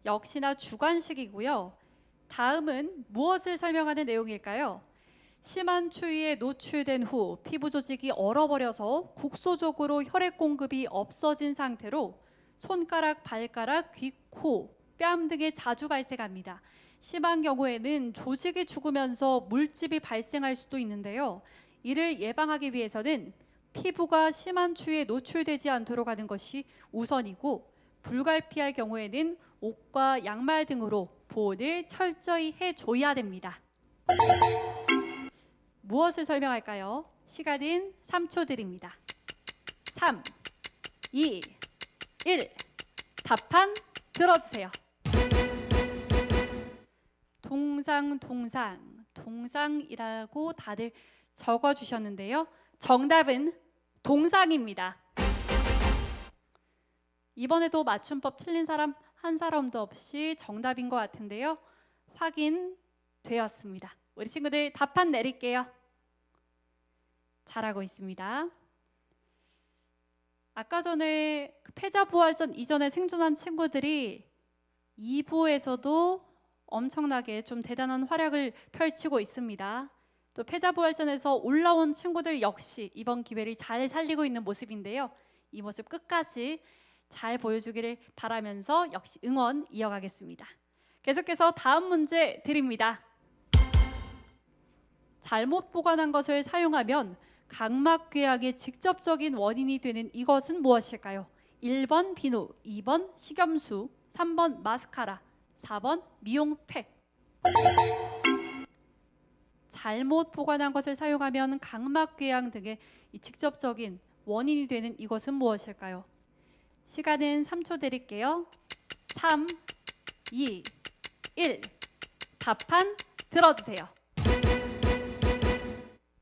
역시나 주관식이고요. 다음은 무엇을 설명하는 내용일까요? 심한 추위에 노출된 후 피부 조직이 얼어버려서 국소적으로 혈액 공급이 없어진 상태로 손가락, 발가락, 귀, 코, 뺨 등에 자주 발생합니다. 심한 경우에는 조직이 죽으면서 물집이 발생할 수도 있는데요. 이를 예방하기 위해서는 피부가 심한 추위에 노출되지 않도록 하는 것이 우선이고, 불가피할 경우에는 옷과 양말 등으로 보호를 철저히 해줘야 됩니다. 무엇을 설명할까요? 시간은 3초 드립니다. 3, 2, 1. 답판 들어주세요. 동상이라고 다들 적어주셨는데요. 정답은 동상입니다. 이번에도 맞춤법 틀린 사람 한 사람도 없이 정답인 것 같은데요. 확인되었습니다. 우리 친구들 답판 내릴게요. 잘하고 있습니다. 아까 전에 패자부활전 이전에 생존한 친구들이 2부에서도 엄청나게 좀 대단한 활약을 펼치고 있습니다. 또 패자부활전에서 올라온 친구들 역시 이번 기회를 잘 살리고 있는 모습인데요. 이 모습 끝까지 잘 보여주기를 바라면서 역시 응원 이어가겠습니다. 계속해서 다음 문제 드립니다. 잘못 보관한 것을 사용하면 각막궤양의 직접적인 원인이 되는 이것은 무엇일까요? 1번 비누, 2번 식염수, 3번 마스카라, 4번 미용팩. 잘못 보관한 것을 사용하면 각막궤양 등의 직접적인 원인이 되는 이것은 무엇일까요? 시간은 3초 드릴게요. 3, 2, 1. 답판 들어주세요.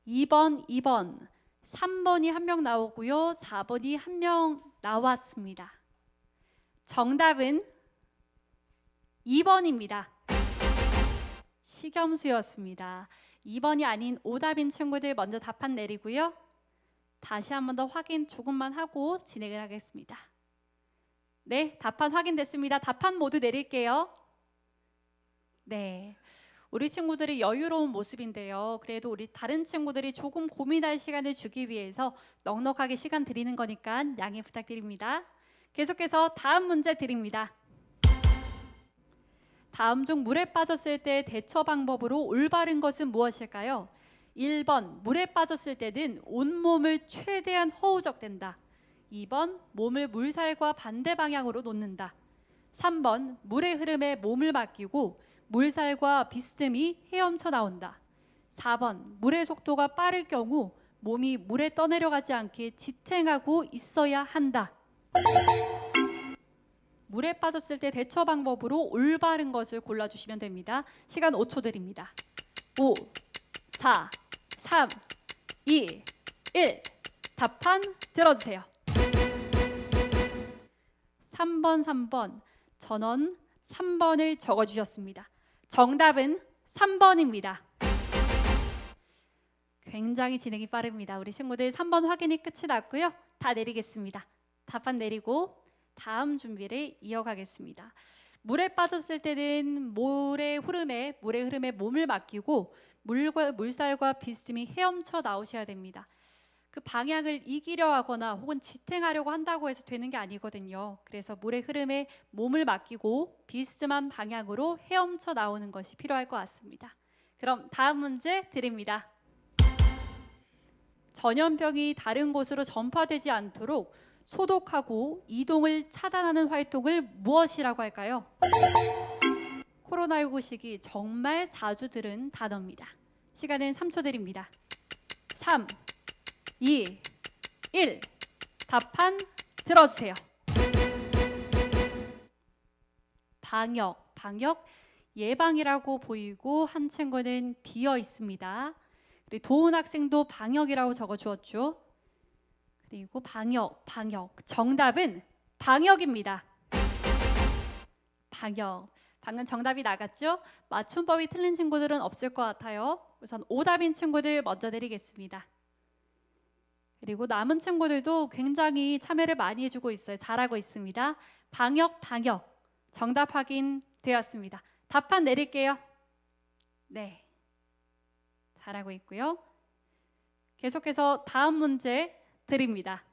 2번, 3번이 한 명 나오고요. 4번이 한 명 나왔습니다. 정답은 2번입니다. 식염수였습니다. 2번이 아닌 오답인 친구들 먼저 답판 내리고요. 다시 한 번 더 확인 조금만 하고 진행을 하겠습니다. 네, 답판 확인됐습니다. 답판 모두 내릴게요. 네, 우리 친구들이 여유로운 모습인데요. 그래도 우리 다른 친구들이 조금 고민할 시간을 주기 위해서 넉넉하게 시간 드리는 거니까 양해 부탁드립니다. 계속해서 다음 문제 드립니다. 다음 중 물에 빠졌을 때 대처 방법으로 올바른 것은 무엇일까요? 1번, 물에 빠졌을 때는 온몸을 최대한 허우적댄다. 2번, 몸을 물살과 반대 방향으로 놓는다. 3번, 물의 흐름에 몸을 맡기고 물살과 비스듬히 헤엄쳐 나온다. 4번, 물의 속도가 빠를 경우 몸이 물에 떠내려가지 않게 지탱하고 있어야 한다. 물에 빠졌을 때 대처 방법으로 올바른 것을 골라주시면 됩니다. 시간 5초 드립니다. 5, 4, 3, 2, 1. 답판 들어주세요. 3번. 전원 3번을 적어주셨습니다. 정답은 3번입니다. 굉장히 진행이 빠릅니다. 우리 친구들 3번 확인이 끝이 났고요. 다 내리겠습니다. 답판 내리고 다음 준비를 이어가겠습니다. 물에 빠졌을 때는 물의 흐름에 몸을 맡기고 물살과 비스듬히 헤엄쳐 나오셔야 됩니다. 그 방향을 이기려 하거나 혹은 지탱하려고 한다고 해서 되는 게 아니거든요. 그래서 물의 흐름에 몸을 맡기고 비스듬한 방향으로 헤엄쳐 나오는 것이 필요할 것 같습니다. 그럼 다음 문제 드립니다. 전염병이 다른 곳으로 전파되지 않도록 소독하고 이동을 차단하는 활동을 무엇이라고 할까요? 코로나19 시기 정말 자주 들은 단어입니다. 시간은 3초 드립니다. 3, 2, 1. 답판 들어주세요. 방역 예방이라고 보이고 한 친구는 비어 있습니다. 그리고 도훈 학생도 방역이라고 적어 주었죠. 그리고 방역 정답은 방역입니다. 방역. 방금 정답이 나갔죠? 맞춤법이 틀린 친구들은 없을 것 같아요. 우선 오답인 친구들 먼저 드리겠습니다. 그리고 남은 친구들도 굉장히 참여를 많이 해주고 있어요. 잘하고 있습니다. 방역 정답 확인되었습니다. 답판 내릴게요. 네, 잘하고 있고요. 계속해서 다음 문제 드립니다.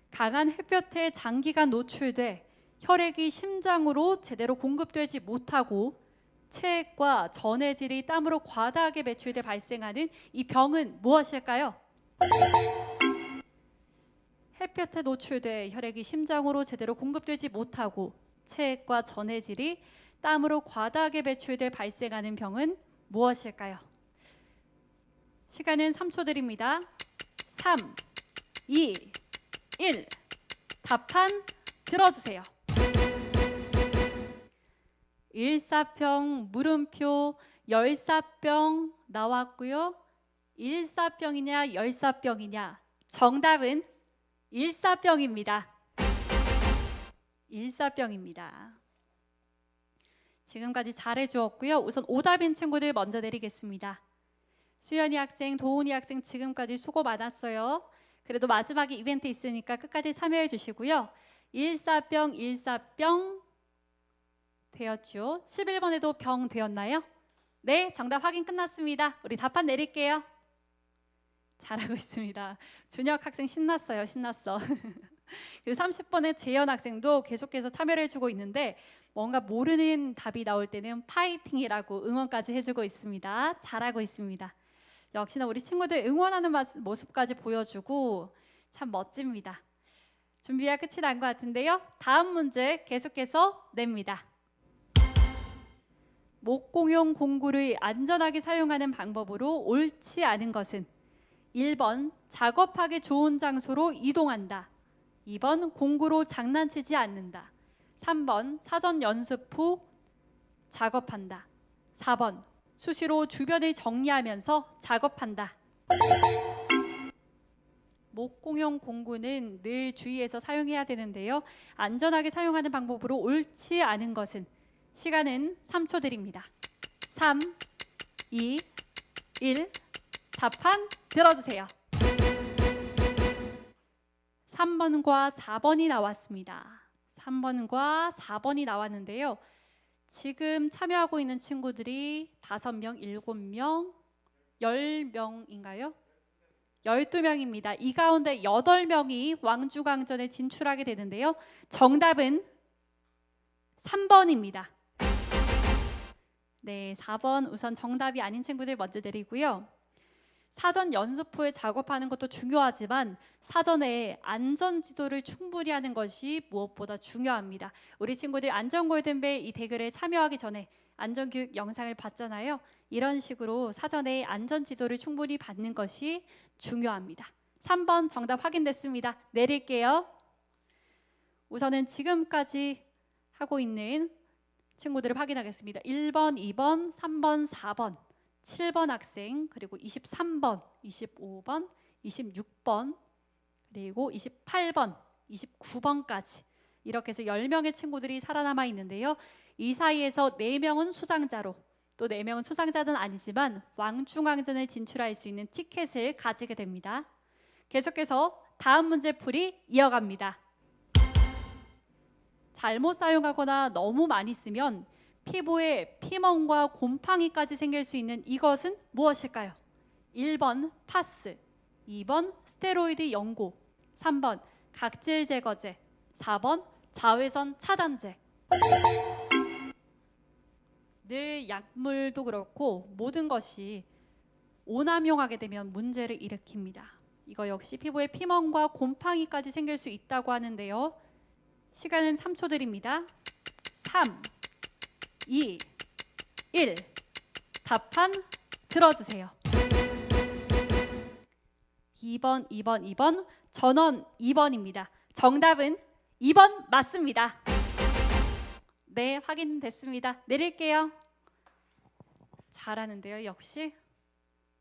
강한 햇볕에 장기간 노출돼 혈액이 심장으로 제대로 공급되지 못하고 체액과 전해질이 땀으로 과다하게 배출돼 발생하는 이 병은 무엇일까요? 햇볕에 노출돼 혈액이 심장으로 제대로 공급되지 못하고 체액과 전해질이 땀으로 과다하게 배출돼 발생하는 병은 무엇일까요? 시간은 3초 드립니다. 3, 2, 1. 답판 들어주세요. 일사병, 물음표, 열사병 나왔고요. 일사병이냐 열사병이냐? 정답은 일사병입니다. 일사병입니다. 지금까지 잘해주었고요. 우선 오답인 친구들 먼저 내리겠습니다. 수연이 학생, 도훈이 학생 지금까지 수고 많았어요. 그래도 마지막에 이벤트 있으니까 끝까지 참여해 주시고요. 일사병 되었죠. 11번에도 병 되었나요? 네, 정답 확인 끝났습니다. 우리 답판 내릴게요. 잘하고 있습니다. 준혁 학생 신났어요. 신났어. 그리고 30번의 재현 학생도 계속해서 참여를 해주고 있는데 뭔가 모르는 답이 나올 때는 파이팅이라고 응원까지 해주고 있습니다. 잘하고 있습니다. 역시나 우리 친구들 응원하는 모습까지 보여주고 참 멋집니다. 준비가 끝이 난 것 같은데요. 다음 문제 계속해서 냅니다. 목공용 공구를 안전하게 사용하는 방법으로 옳지 않은 것은 1번 작업하기 좋은 장소로 이동한다. 2번 공구로 장난치지 않는다. 3번 사전 연습 후 작업한다. 4번 수시로 주변을 정리하면서 작업한다. 목공용 공구는 늘 주의해서 사용해야 되는데요. 안전하게 사용하는 방법으로 옳지 않은 것은 시간은 3초 드립니다. 3, 2, 1. 답판 들어주세요. 3번과 4번이 나왔습니다. 3번과 4번이 나왔는데요. 지금 참여하고 있는 친구들이 5명, 7명, 10명인가요? 12명입니다. 이 가운데 8명이 왕중왕전에 진출하게 되는데요. 정답은 3번입니다. 네, 4번 우선 정답이 아닌 친구들 먼저 내리고요. 사전 연습 후에 작업하는 것도 중요하지만 사전에 안전지도를 충분히 하는 것이 무엇보다 중요합니다. 우리 친구들 안전골든벨 이 대결에 참여하기 전에 안전교육 영상을 봤잖아요. 이런 식으로 사전에 안전지도를 충분히 받는 것이 중요합니다. 3번 정답 확인됐습니다. 내릴게요. 우선은 지금까지 하고 있는 친구들을 확인하겠습니다. 1번, 2번, 3번, 4번, 7번 학생, 그리고 23번, 25번, 26번, 그리고 28번, 29번까지 이렇게 해서 10명의 친구들이 살아남아 있는데요. 이 사이에서 4명은 수상자로 또 4명은 수상자는 아니지만 왕중왕전에 진출할 수 있는 티켓을 가지게 됩니다. 계속해서 다음 문제 풀이 이어갑니다. 잘못 사용하거나 너무 많이 쓰면 피부에 피멍과 곰팡이까지 생길 수 있는 이것은 무엇일까요? 1번 파스, 2번 스테로이드 연고, 3번 각질 제거제, 4번 자외선 차단제. 늘 약물도 그렇고 모든 것이 오남용하게 되면 문제를 일으킵니다. 이거 역시 피부에 피멍과 곰팡이까지 생길 수 있다고 하는데요. 시간은 3초 드립니다. 3, 2, 1. 답판 들어주세요. 2번. 전원 2번입니다. 정답은 2번 맞습니다. 네, 확인됐습니다. 내릴게요. 잘하는데요, 역시.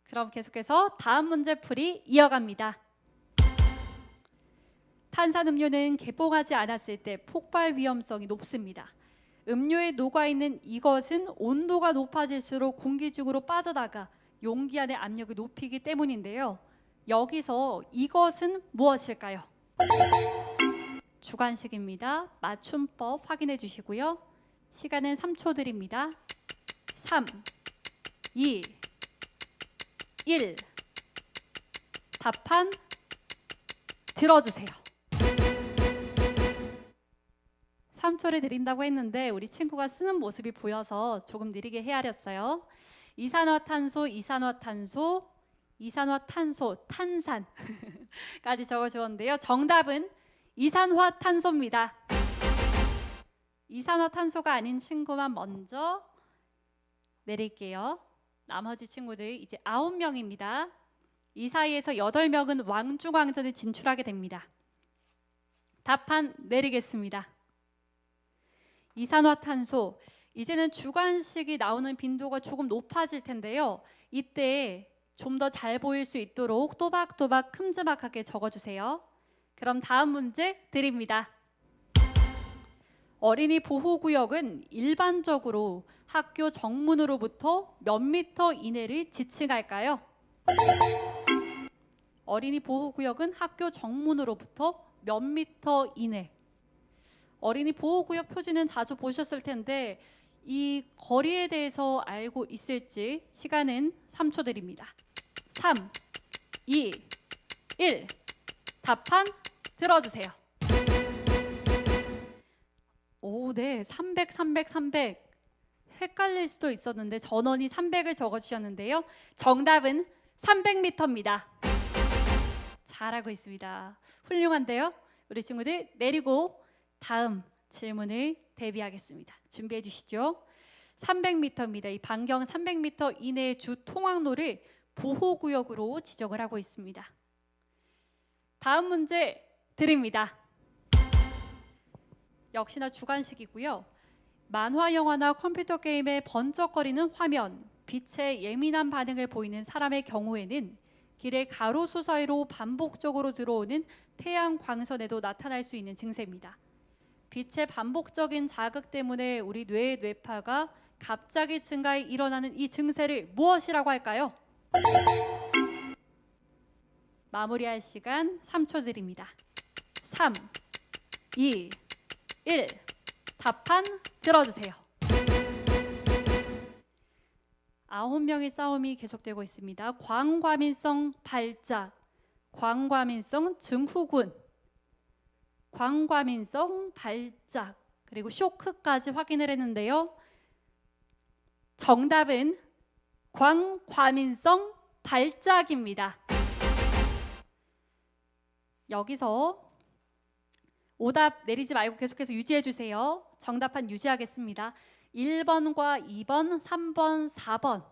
그럼 계속해서 다음 문제 풀이 이어갑니다. 탄산음료는 개봉하지 않았을 때 폭발 위험성이 높습니다. 음료에 녹아있는 이것은 온도가 높아질수록 공기 중으로 빠져나가 용기 안의 압력을 높이기 때문인데요. 여기서 이것은 무엇일까요? 주관식입니다. 맞춤법 확인해 주시고요. 시간은 3초 드립니다. 3, 2, 1. 답판 들어주세요. 3초를 드린다고 했는데 우리 친구가 쓰는 모습이 보여서 조금 느리게 헤아렸어요. 이산화탄소, 이산화탄소, 이산화탄소, 탄산까지 적어주었는데요. 정답은 이산화탄소입니다. 이산화탄소가 아닌 친구만 먼저 내릴게요. 나머지 친구들 이제 9명입니다. 이 사이에서 8명은 왕중왕전에 진출하게 됩니다. 답판 내리겠습니다. 이산화탄소, 이제는 주관식이 나오는 빈도가 조금 높아질 텐데요. 이때 좀 더 잘 보일 수 있도록 또박또박 큼지막하게 적어주세요. 그럼 다음 문제 드립니다. 어린이 보호구역은 일반적으로 학교 정문으로부터 몇 미터 이내를 지칭할까요? 어린이 보호구역은 학교 정문으로부터 몇 미터 이내. 어린이 보호구역 표지는 자주 보셨을 텐데 이 거리에 대해서 알고 있을지 시간은 3초 드립니다. 3, 2, 1. 답판 들어주세요. 오, 네. 300, 300, 300. 헷갈릴 수도 있었는데 전원이 300을 적어주셨는데요. 정답은 300m입니다. 잘하고 있습니다. 훌륭한데요. 우리 친구들 내리고 다음 질문을 대비하겠습니다. 준비해 주시죠. 300m입니다. 이 반경 300m 이내의 주 통학로를 보호구역으로 지정을 하고 있습니다. 다음 문제 드립니다. 역시나 주관식이고요. 만화 영화나 컴퓨터 게임의 번쩍거리는 화면, 빛에 예민한 반응을 보이는 사람의 경우에는 길의 가로수 사이로 반복적으로 들어오는 태양 광선에도 나타날 수 있는 증세입니다. 빛의 반복적인 자극 때문에 우리 뇌의 뇌파가 갑자기 증가해 일어나는 이 증세를 무엇이라고 할까요? 마무리할 시간 3초 드립니다. 3, 2, 1. 답판 들어주세요. 9명의 싸움이 계속되고 있습니다. 광과민성 발작, 광과민성 증후군, 광과민성 발작, 그리고 쇼크까지 확인을 했는데요. 정답은 광과민성 발작입니다. 여기서 오답 내리지 말고 계속해서 유지해 주세요. 정답판 유지하겠습니다. 1번과 2번, 3번, 4번,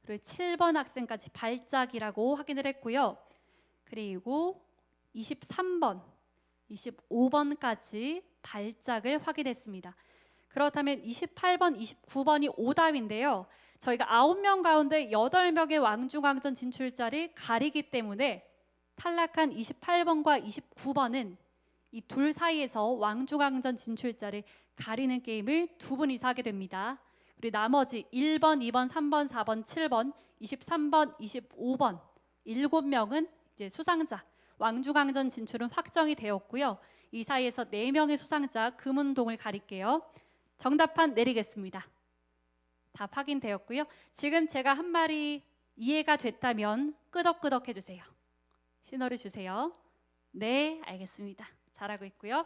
그리고 7번 학생까지 발작이라고 확인을 했고요. 그리고 23번, 25번까지 발작을 확인했습니다. 그렇다면 28번, 29번이 오답인데요. 저희가 9명 가운데 8명의 왕중왕전 진출자를 가리기 때문에 탈락한 28번과 29번은 이 둘 사이에서 왕중왕전 진출자를 가리는 게임을 두 분이서 하게 됩니다. 그리고 나머지 1번, 2번, 3번, 4번, 7번, 23번, 25번 7명은 이제 수상자 왕중왕전 진출은 확정이 되었고요. 이 사이에서 4명의 수상자 금운동을 가릴게요. 정답판 내리겠습니다. 답 확인되었고요. 지금 제가 한 말이 이해가 됐다면 끄덕끄덕 해주세요. 신호를 주세요. 네, 알겠습니다. 잘하고 있고요.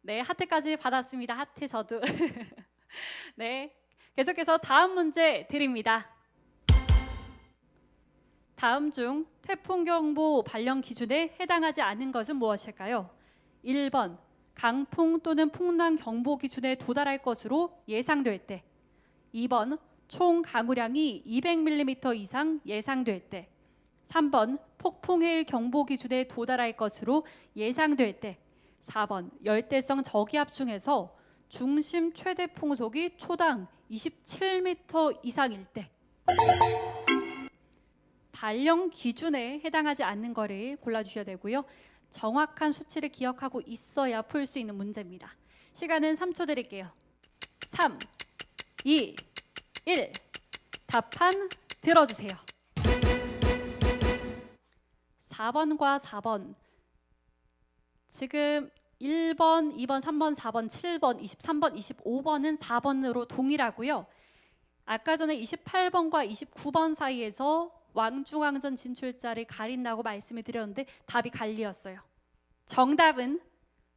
네, 하트까지 받았습니다. 하트 저도. 네, 계속해서 다음 문제 드립니다. 다음 중 태풍경보 발령 기준에 해당하지 않은 것은 무엇일까요? 1번, 강풍 또는 풍랑 경보 기준에 도달할 것으로 예상될 때. 2번, 총 강우량이 200mm 이상 예상될 때. 3번, 폭풍해일 경보 기준에 도달할 것으로 예상될 때. 4번, 열대성 저기압 중에서 중심 최대 풍속이 초당 27m 이상일 때 발령 기준에 해당하지 않는 거를 골라주셔야 되고요. 정확한 수치를 기억하고 있어야 풀 수 있는 문제입니다. 시간은 3초 드릴게요. 3, 2, 1. 답판 들어주세요. 4번과 4번. 지금 1번, 2번, 3번, 4번, 7번, 23번, 25번은 4번으로 동일하고요. 아까 전에 28번과 29번 사이에서 왕중왕전 진출자를 가린다고 말씀을 드렸는데 답이 갈리었어요. 정답은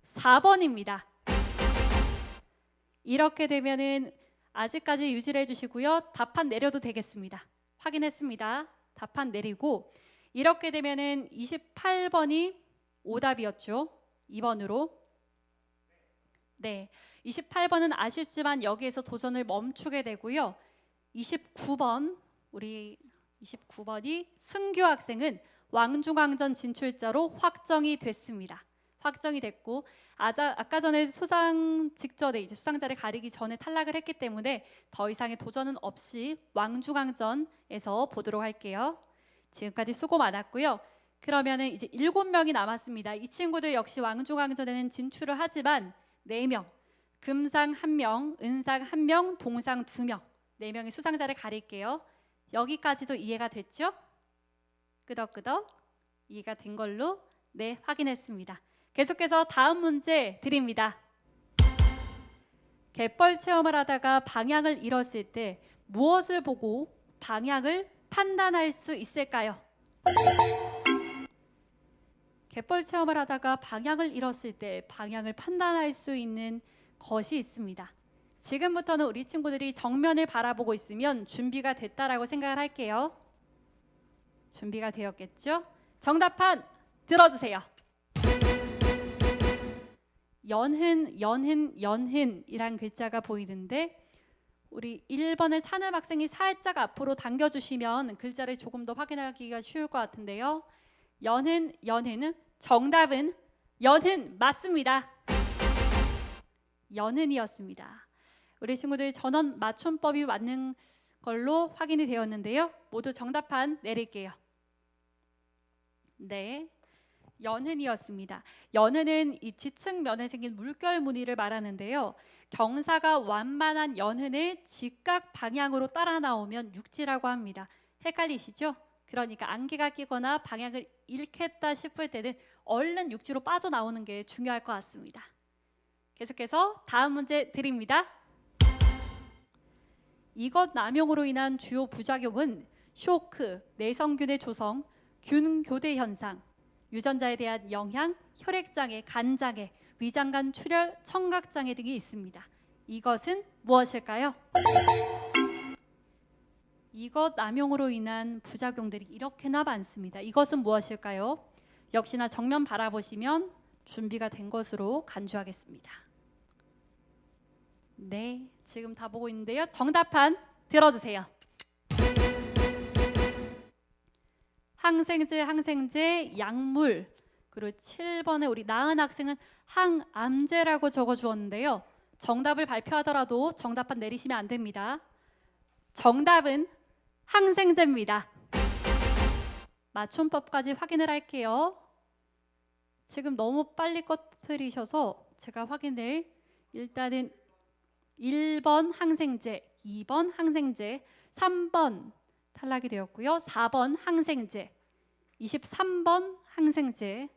4번입니다. 이렇게 되면은 아직까지 유지를 해주시고요. 답판 내려도 되겠습니다. 확인했습니다. 답판 내리고 이렇게 되면은 28번이 오답이었죠. 2번으로. 네, 28번은 아쉽지만 여기에서 도전을 멈추게 되고요. 29번 우리 29번이 승규 학생은 왕중왕전 진출자로 확정이 됐습니다. 확정이 됐고 아까 전에 수상 직전에 이제 수상자를 가리기 전에 탈락을 했기 때문에 더 이상의 도전은 없이 왕중왕전에서 보도록 할게요. 지금까지 수고 많았고요. 그러면은 이제 7명이 남았습니다. 이 친구들 역시 왕중왕전에는 진출을 하지만 4명, 금상 1명, 은상 1명, 동상 2명, 4명의 수상자를 가릴게요. 여기까지도 이해가 됐죠? 끄덕끄덕 이해가 된 걸로 네, 확인했습니다. 계속해서 다음 문제 드립니다. 갯벌 체험을 하다가 방향을 잃었을 때 무엇을 보고 방향을 판단할 수 있을까요? 갯벌 체험을 하다가 방향을 잃었을 때 방향을 판단할 수 있는 것이 있습니다. 지금부터는 우리 친구들이 정면을 바라보고 있으면 준비가 됐다라고 생각을 할게요. 준비가 되었겠죠? 정답판 들어주세요. 연흔이란 글자가 보이는데 우리 1번의 찬엽 학생이 살짝 앞으로 당겨주시면 글자를 조금 더 확인하기가 쉬울 것 같은데요. 연흔은 정답은 연흔 맞습니다. 연흔이었습니다. 우리 친구들 전원 맞춤법이 맞는 걸로 확인이 되었는데요. 모두 정답판 내릴게요. 네, 연흔이었습니다. 연흔은 이 지층면에 생긴 물결 무늬를 말하는데요. 경사가 완만한 연흔을 직각 방향으로 따라 나오면 육지라고 합니다. 헷갈리시죠? 그러니까 안개가 끼거나 방향을 잃겠다 싶을 때는 얼른 육지로 빠져나오는 게 중요할 것 같습니다. 계속해서 다음 문제 드립니다. 이것 남용으로 인한 주요 부작용은 쇼크, 내성균의 조성, 균 교대 현상, 유전자에 대한 영향, 혈액장애, 간장애, 위장관 출혈, 청각장애 등이 있습니다. 이것은 무엇일까요? 이것 남용으로 인한 부작용들이 이렇게나 많습니다. 이것은 무엇일까요? 역시나 정면 바라보시면 준비가 된 것으로 간주하겠습니다. 네, 지금 다 보고 있는데요. 정답판 들어주세요. 항생제, 약물. 그리고 7번에 우리 나은 학생은 항암제라고 적어주었는데요. 정답을 발표하더라도 정답판 내리시면 안 됩니다. 정답은 항생제입니다. 맞춤법까지 확인을 할게요. 지금 너무 빨리 꺼트리셔서 제가 확인을 일단은 1번 항생제, 2번 항생제, 3번 탈락이 되었고요. 4번 항생제, 23번 항생제,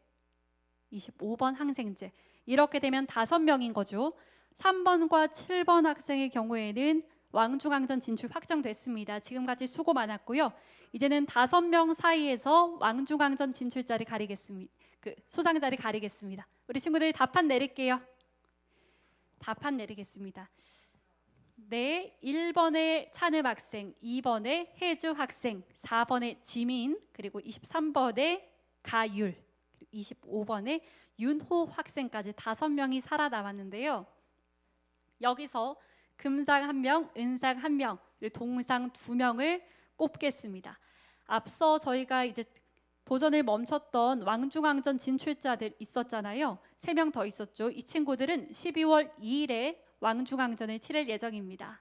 25번 항생제. 이렇게 되면 5명인 거죠. 3번과 7번 학생의 경우에는 왕중왕전 진출 확정됐습니다. 지금까지 수고 많았고요. 이제는 5명 사이에서 왕중왕전 진출자를 가리겠습니다. 수상자를 가리겠습니다. 우리 친구들 답판 내릴게요. 답판 내리겠습니다. 네, 1번의 찬엽 학생, 2번의 혜주 학생, 4번의 지민, 그리고 23번의 가율, 그리고 25번의 윤호 학생까지 5명이 살아남았는데요. 여기서 금상 1명, 은상 1명, 동상 2명을 꼽겠습니다. 앞서 저희가 이제 도전을 멈췄던 왕중왕전 진출자들 있었잖아요. 3명 더 있었죠. 이 친구들은 12월 2일에 왕중왕전을 치를 예정입니다.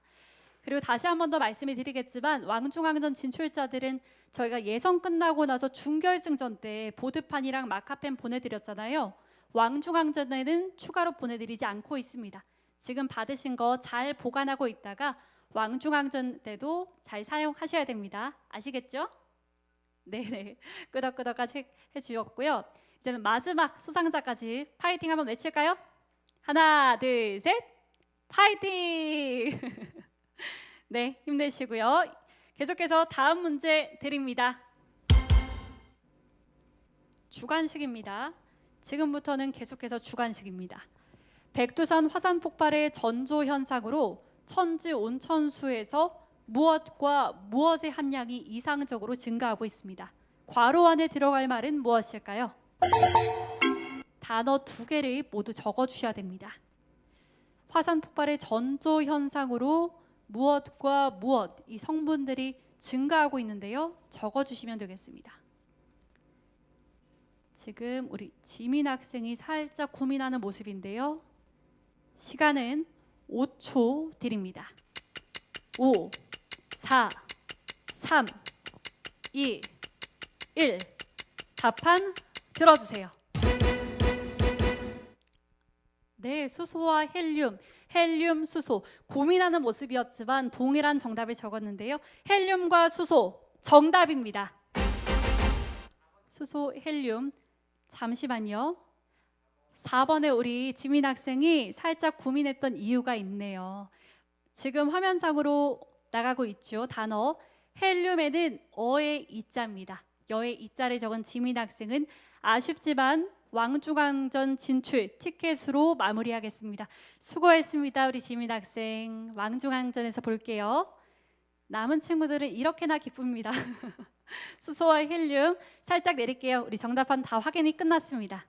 그리고 다시 한 번 더 말씀을 드리겠지만 왕중왕전 진출자들은 저희가 예선 끝나고 나서 준결승전 때 보드판이랑 마카펜 보내드렸잖아요. 왕중왕전에는 추가로 보내드리지 않고 있습니다. 지금 받으신 거 잘 보관하고 있다가 왕중왕전 때도 잘 사용하셔야 됩니다. 아시겠죠? 네네, 끄덕끄덕까지 해주셨고요. 이제는 마지막 수상자까지 파이팅 한번 외칠까요? 하나, 둘, 셋, 파이팅! 네, 힘내시고요. 계속해서 다음 문제 드립니다. 주관식입니다. 지금부터는 계속해서 주관식입니다. 백두산 화산 폭발의 전조 현상으로 천지 온천수에서 무엇과 무엇의 함량이 이상적으로 증가하고 있습니다. 괄호 안에 들어갈 말은 무엇일까요? 단어 2개를 모두 적어주셔야 됩니다. 화산 폭발의 전조 현상으로 무엇과 무엇, 이 성분들이 증가하고 있는데요. 적어주시면 되겠습니다. 지금 우리 지민 학생이 살짝 고민하는 모습인데요. 시간은 5초 드립니다. 5, 4, 3, 2, 1. 답판 들어주세요. 네, 수소와 헬륨, 수소. 고민하는 모습이었지만 동일한 정답을 적었는데요. 헬륨과 수소 정답입니다. 수소, 헬륨. 잠시만요. 4번에 우리 지민 학생이 살짝 고민했던 이유가 있네요. 지금 화면상으로 나가고 있죠. 단어 헬륨에는 어의 이자입니다. 여의 이자를 적은 지민 학생은 아쉽지만 왕중왕전 진출 티켓으로 마무리하겠습니다. 수고했습니다. 우리 지민 학생. 왕중왕전에서 볼게요. 남은 친구들은 이렇게나 기쁩니다. 수소와 헬륨 살짝 내릴게요. 우리 정답판 다 확인이 끝났습니다.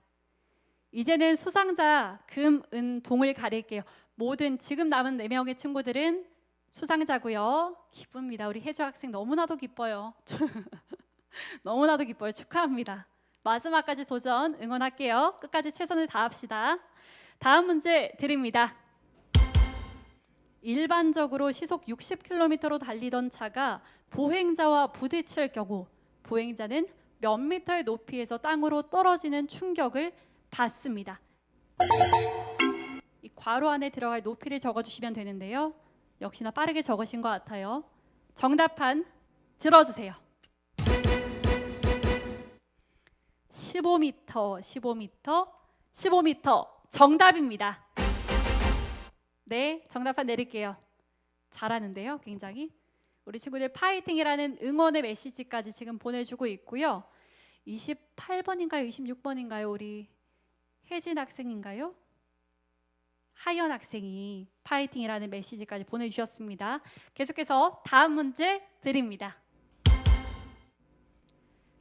이제는 수상자 금, 은, 동을 가릴게요. 모든 지금 남은 4명의 친구들은 수상자고요. 기쁩니다. 우리 혜주 학생 너무나도 기뻐요. 너무나도 기뻐요. 축하합니다. 마지막까지 도전 응원할게요. 끝까지 최선을 다합시다. 다음 문제 드립니다. 일반적으로 시속 60km로 달리던 차가 보행자와 부딪힐 경우 보행자는 몇 미터의 높이에서 땅으로 떨어지는 충격을 받습니다. 이 괄호 안에 들어갈 높이를 적어주시면 되는데요. 역시나 빠르게 적으신 것 같아요. 정답판 들어주세요. 15m 정답입니다. 네, 정답판 내릴게요. 잘하는데요, 굉장히. 우리 친구들 파이팅이라는 응원의 메시지까지 지금 보내주고 있고요. 28번인가요, 26번인가요, 우리 혜진 학생인가요? 하연 학생이 파이팅이라는 메시지까지 보내주셨습니다. 계속해서 다음 문제 드립니다.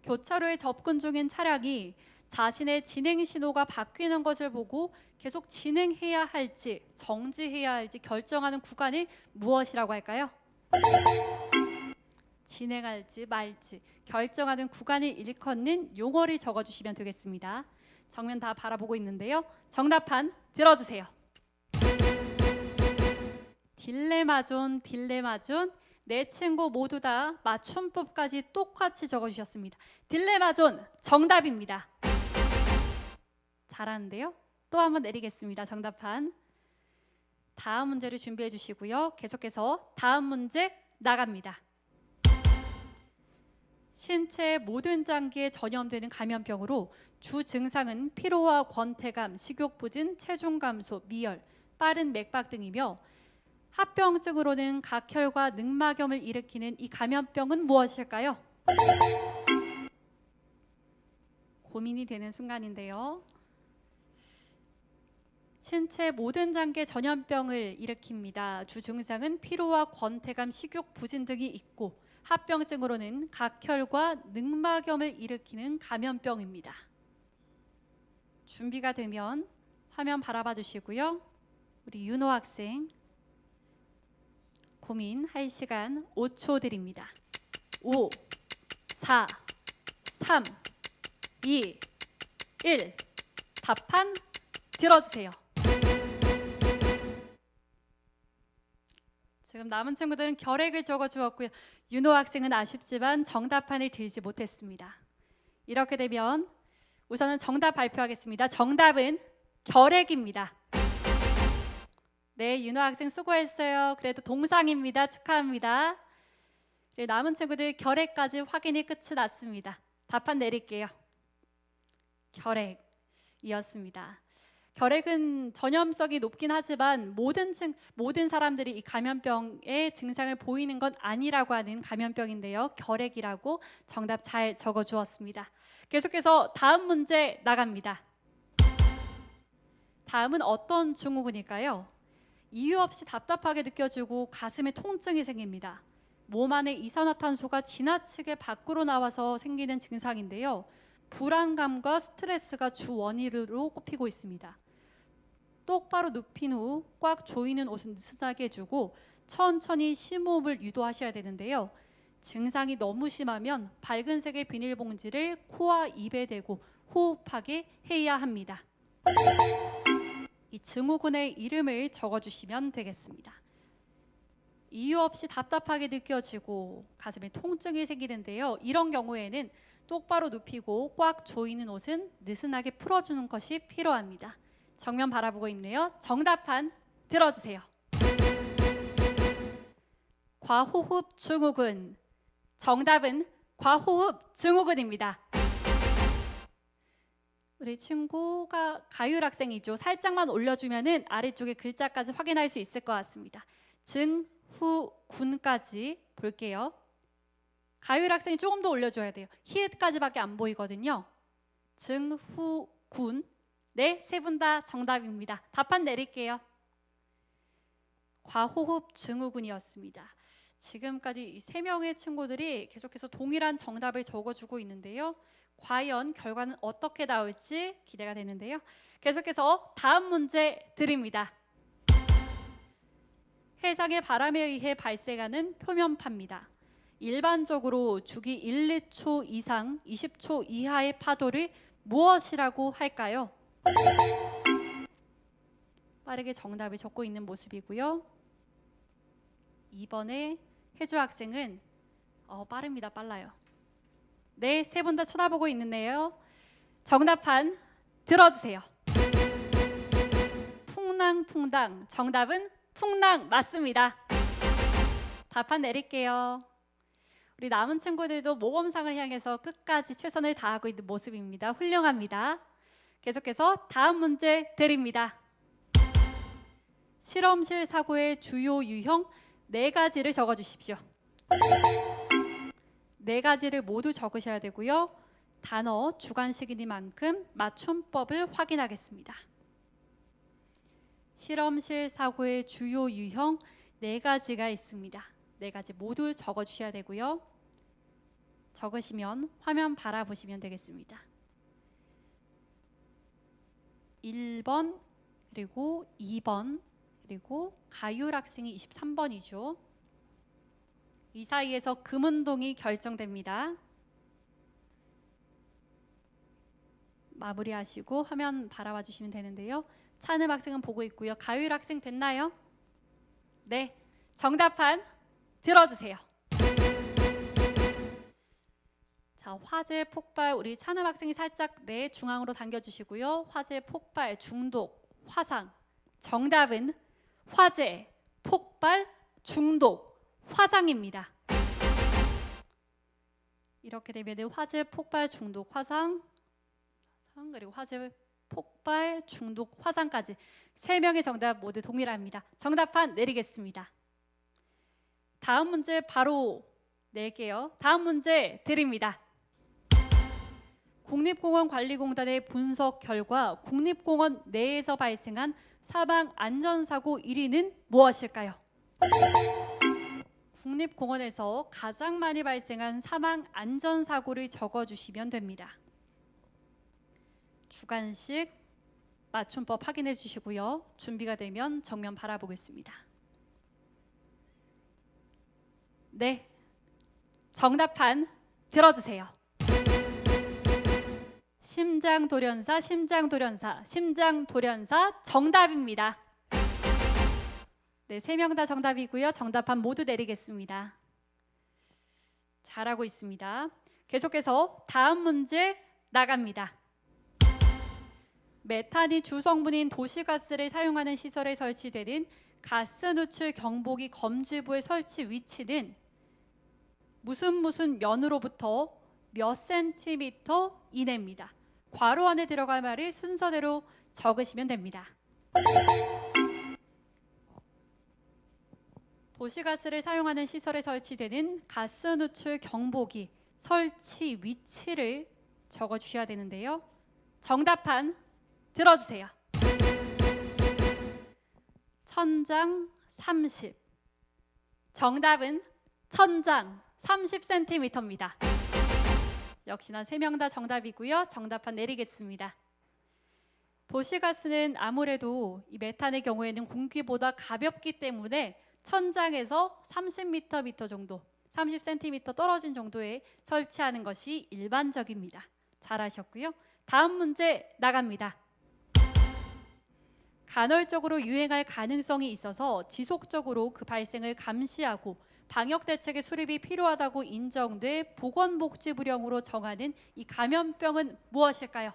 교차로에 접근 중인 차량이 자신의 진행 신호가 바뀌는 것을 보고 계속 진행해야 할지 정지해야 할지 결정하는 구간을 무엇이라고 할까요? 진행할지 말지 결정하는 구간을 일컫는 용어를 적어주시면 되겠습니다. 정면 다 바라보고 있는데요. 정답판 들어주세요. 딜레마존. 네 친구 모두 다 맞춤법까지 똑같이 적어주셨습니다. 딜레마존 정답입니다. 잘하는데요. 또 한번 내리겠습니다. 정답판. 다음 문제를 준비해 주시고요. 계속해서 다음 문제 나갑니다. 신체 모든 장기에 전염되는 감염병으로 주 증상은 피로와 권태감, 식욕부진, 체중 감소, 미열, 빠른 맥박 등이며 합병증으로는 각혈과 늑막염을 일으키는 이 감염병은 무엇일까요? 고민이 되는 순간인데요. 신체 모든 장기에 전염병을 일으킵니다. 주 증상은 피로와 권태감, 식욕 부진 등이 있고 합병증으로는 각혈과 늑막염을 일으키는 감염병입니다. 준비가 되면 화면 바라봐 주시고요. 우리 윤호 학생 고민할 시간 5초 드립니다. 5, 4, 3, 2, 1. 답판 들어주세요. 지금 남은 친구들은 결핵을 적어 주었고요. 윤호 학생은 아쉽지만 정답판을 들지 못했습니다. 이렇게 되면 우선은 정답 발표하겠습니다. 정답은 결핵입니다. 네, 윤호 학생 수고했어요. 그래도 동상입니다. 축하합니다. 네, 남은 친구들 결핵까지 확인이 끝이 났습니다. 답판 내릴게요. 결핵이었습니다. 결핵은 전염성이 높긴 하지만 모든 사람들이 이 감염병의 증상을 보이는 건 아니라고 하는 감염병인데요. 결핵이라고 정답 잘 적어 주었습니다. 계속해서 다음 문제 나갑니다. 다음은 어떤 증후군일까요? 이유 없이 답답하게 느껴지고 가슴에 통증이 생깁니다. 몸 안에 이산화탄소가 지나치게 밖으로 나와서 생기는 증상인데요. 불안감과 스트레스가 주 원인으로 꼽히고 있습니다. 똑바로 눕힌 후 꽉 조이는 옷은 느슨하게 해주고 천천히 심호흡을 유도하셔야 되는데요. 증상이 너무 심하면 밝은 색의 비닐봉지를 코와 입에 대고 호흡하게 해야 합니다. 이 증후군의 이름을 적어주시면 되겠습니다. 이유 없이 답답하게 느껴지고 가슴에 통증이 생기는데요. 이런 경우에는 똑바로 눕히고 꽉 조이는 옷은 느슨하게 풀어주는 것이 필요합니다. 정면 바라보고 있네요. 정답판 들어주세요. 과호흡 증후군. 정답은 과호흡 증후군입니다. 우리 친구가 가율 학생이죠. 살짝만 올려주면은 아래쪽에 글자까지 확인할 수 있을 것 같습니다. 증후군까지 볼게요. 가율 학생이 조금 더 올려줘야 돼요. 히읗까지밖에 안 보이거든요. 증후군. 네, 세 분 다 정답입니다. 답판 내릴게요. 과호흡 증후군이었습니다. 지금까지 이 세 명의 친구들이 계속해서 동일한 정답을 적어주고 있는데요. 과연 결과는 어떻게 나올지 기대가 되는데요. 계속해서 다음 문제 드립니다. 해상의 바람에 의해 발생하는 표면파입니다. 일반적으로 주기 1, 2초 이상 20초 이하의 파도를 무엇이라고 할까요? 빠르게 정답을 적고 있는 모습이고요. 이번에 혜주 학생은 빠릅니다. 빨라요. 네, 세 분 다 쳐다보고 있는데요. 정답판 들어주세요. 풍랑풍당. 정답은 풍랑 맞습니다. 답판 내릴게요. 우리 남은 친구들도 모범상을 향해서 끝까지 최선을 다하고 있는 모습입니다. 훌륭합니다. 계속해서 다음 문제 드립니다. 실험실 사고의 주요 유형 4가지를 적어주십시오. 4가지를 모두 적으셔야 되고요. 단어 주관식이니만큼 맞춤법을 확인하겠습니다. 실험실 사고의 주요 유형 4가지가 있습니다. 4가지 모두 적어주셔야 되고요. 적으시면 화면 바라보시면 되겠습니다. 1번 그리고 2번 그리고 가율 학생이 23번이죠. 이 사이에서 금운동이 결정됩니다. 마무리하시고 화면 바라봐 주시면 되는데요. 찬음 학생은 보고 있고요. 가율 학생 됐나요? 네, 정답판 들어주세요. 자, 화재 폭발 우리 찬음 학생이 살짝 중앙으로 당겨주시고요. 화재 폭발 중독 화상. 정답은 화재 폭발 중독 화상입니다. 이렇게 되면 화재 폭발 중독 화상 그리고 화재 폭발 중독 화상까지 3명의 정답 모두 동일합니다. 정답판 내리겠습니다. 다음 문제 바로 낼게요. 다음 문제 드립니다. 국립공원관리공단의 분석 결과 국립공원 내에서 발생한 사망 안전사고 1위는 무엇일까요? 국립공원에서 가장 많이 발생한 사망 안전사고를 적어주시면 됩니다. 주관식 맞춤법 확인해 주시고요. 준비가 되면 정면 바라보겠습니다. 네, 정답판 들어주세요. 심장돌연사, 심장돌연사, 심장돌연사 정답입니다. 네, 네, 3명 다 정답이고요. 정답판 모두 내리겠습니다. 잘하고 있습니다. 계속해서 다음 문제 나갑니다. 메탄이 주성분인 도시가스를 사용하는 시설에 설치되는 가스 누출 경보기 검지부의 설치 위치는 무슨 면으로부터 몇 센티미터 이내입니다. 괄호 안에 들어갈 말을 순서대로 적으시면 됩니다. 도시가스를 사용하는 시설에 설치되는 가스 누출 경보기 설치 위치를 적어주셔야 되는데요. 정답판 들어주세요. 천장 30. 정답은 천장 30cm입니다. 역시나 3명 다 정답이고요. 정답판 내리겠습니다. 도시가스는 아무래도 이 메탄의 경우에는 공기보다 가볍기 때문에 천장에서 30m 정도, 30cm 떨어진 정도에 설치하는 것이 일반적입니다. 잘하셨고요. 다음 문제 나갑니다. 간헐적으로 유행할 가능성이 있어서 지속적으로 그 발생을 감시하고 방역대책의 수립이 필요하다고 인정돼 보건복지부령으로 정하는 이 감염병은 무엇일까요?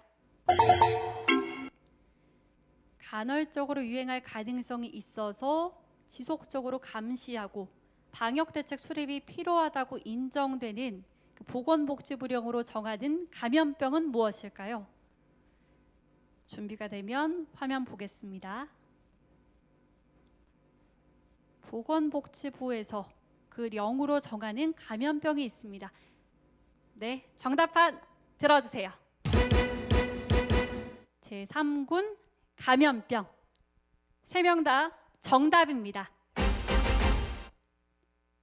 간헐적으로 유행할 가능성이 있어서 지속적으로 감시하고 방역대책 수립이 필요하다고 인정되는 그 보건복지부령으로 정하는 감염병은 무엇일까요? 준비가 되면 화면 보겠습니다. 보건복지부에서 그 령으로 정하는 감염병이 있습니다. 네, 정답판 들어주세요. 제3군 감염병. 3명 다 정답입니다.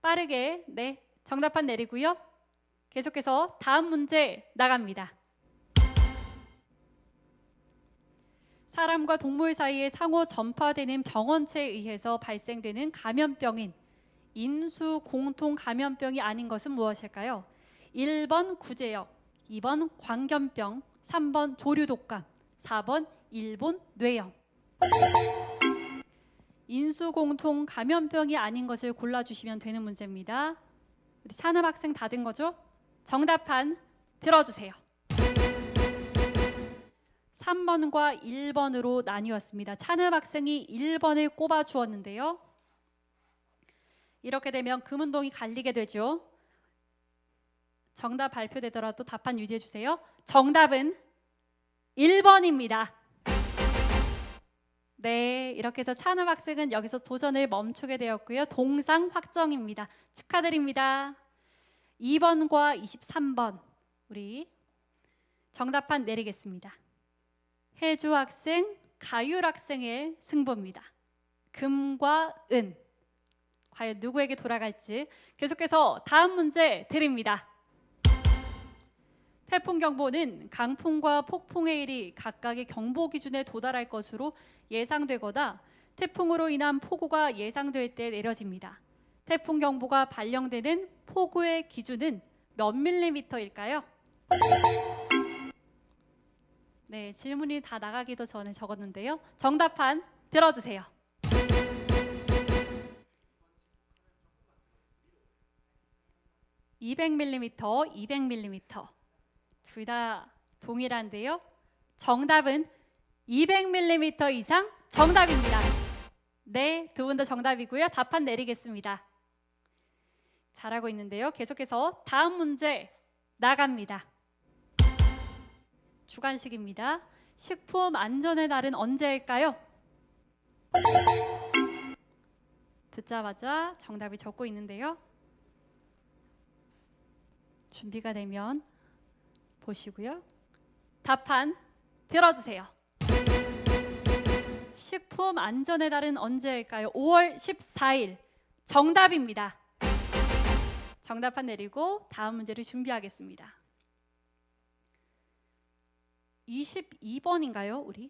빠르게 네, 정답판 내리고요. 계속해서 다음 문제 나갑니다. 사람과 동물 사이에 상호 전파되는 병원체에 의해서 발생되는 감염병인 인수공통 감염병이 아닌 것은 무엇일까요? 1번 구제역, 2번 광견병, 3번 조류독감, 4번 일본 뇌염. 인수공통 감염병이 아닌 것을 골라주시면 되는 문제입니다. 우리 찬음 학생 다 된 거죠? 정답판 들어주세요. 3번과 1번으로 나뉘었습니다. 찬음 학생이 1번을 꼽아 주었는데요. 이렇게 되면 금운동이 갈리게 되죠. 정답 발표되더라도 답판 유지해 주세요. 정답은 1번입니다. 네, 이렇게 해서 찬음 학생은 여기서 도전을 멈추게 되었고요. 동상 확정입니다. 축하드립니다. 2번과 23번 우리 정답판 내리겠습니다. 혜주 학생, 가율 학생의 승부입니다. 금과 은 과연 누구에게 돌아갈지. 계속해서 다음 문제 드립니다. 태풍 경보는 강풍과 폭풍의 일이 각각의 경보 기준에 도달할 것으로 예상되거나 태풍으로 인한 폭우가 예상될 때 내려집니다. 태풍 경보가 발령되는 폭우의 기준은 몇 밀리미터일까요? 네, 질문이 다 나가기도 전에 적었는데요. 정답판 들어주세요. (200mm, 200mm) 둘 다 동일한데요. 정답은 200mm 이상 정답입니다. 네, 두 분 다 정답이고요. 답판 내리겠습니다. 잘하고 있는데요. 계속해서 다음 문제 나갑니다. 주관식입니다. 식품 안전의 날은 언제일까요? 듣자마자 정답이 적고 있는데요. 준비가 되면 보시고요. 답판 들어주세요. 식품 안전의 날은 언제일까요? 5월 14일 정답입니다. 정답판 내리고 다음 문제를 준비하겠습니다. 22번인가요? 우리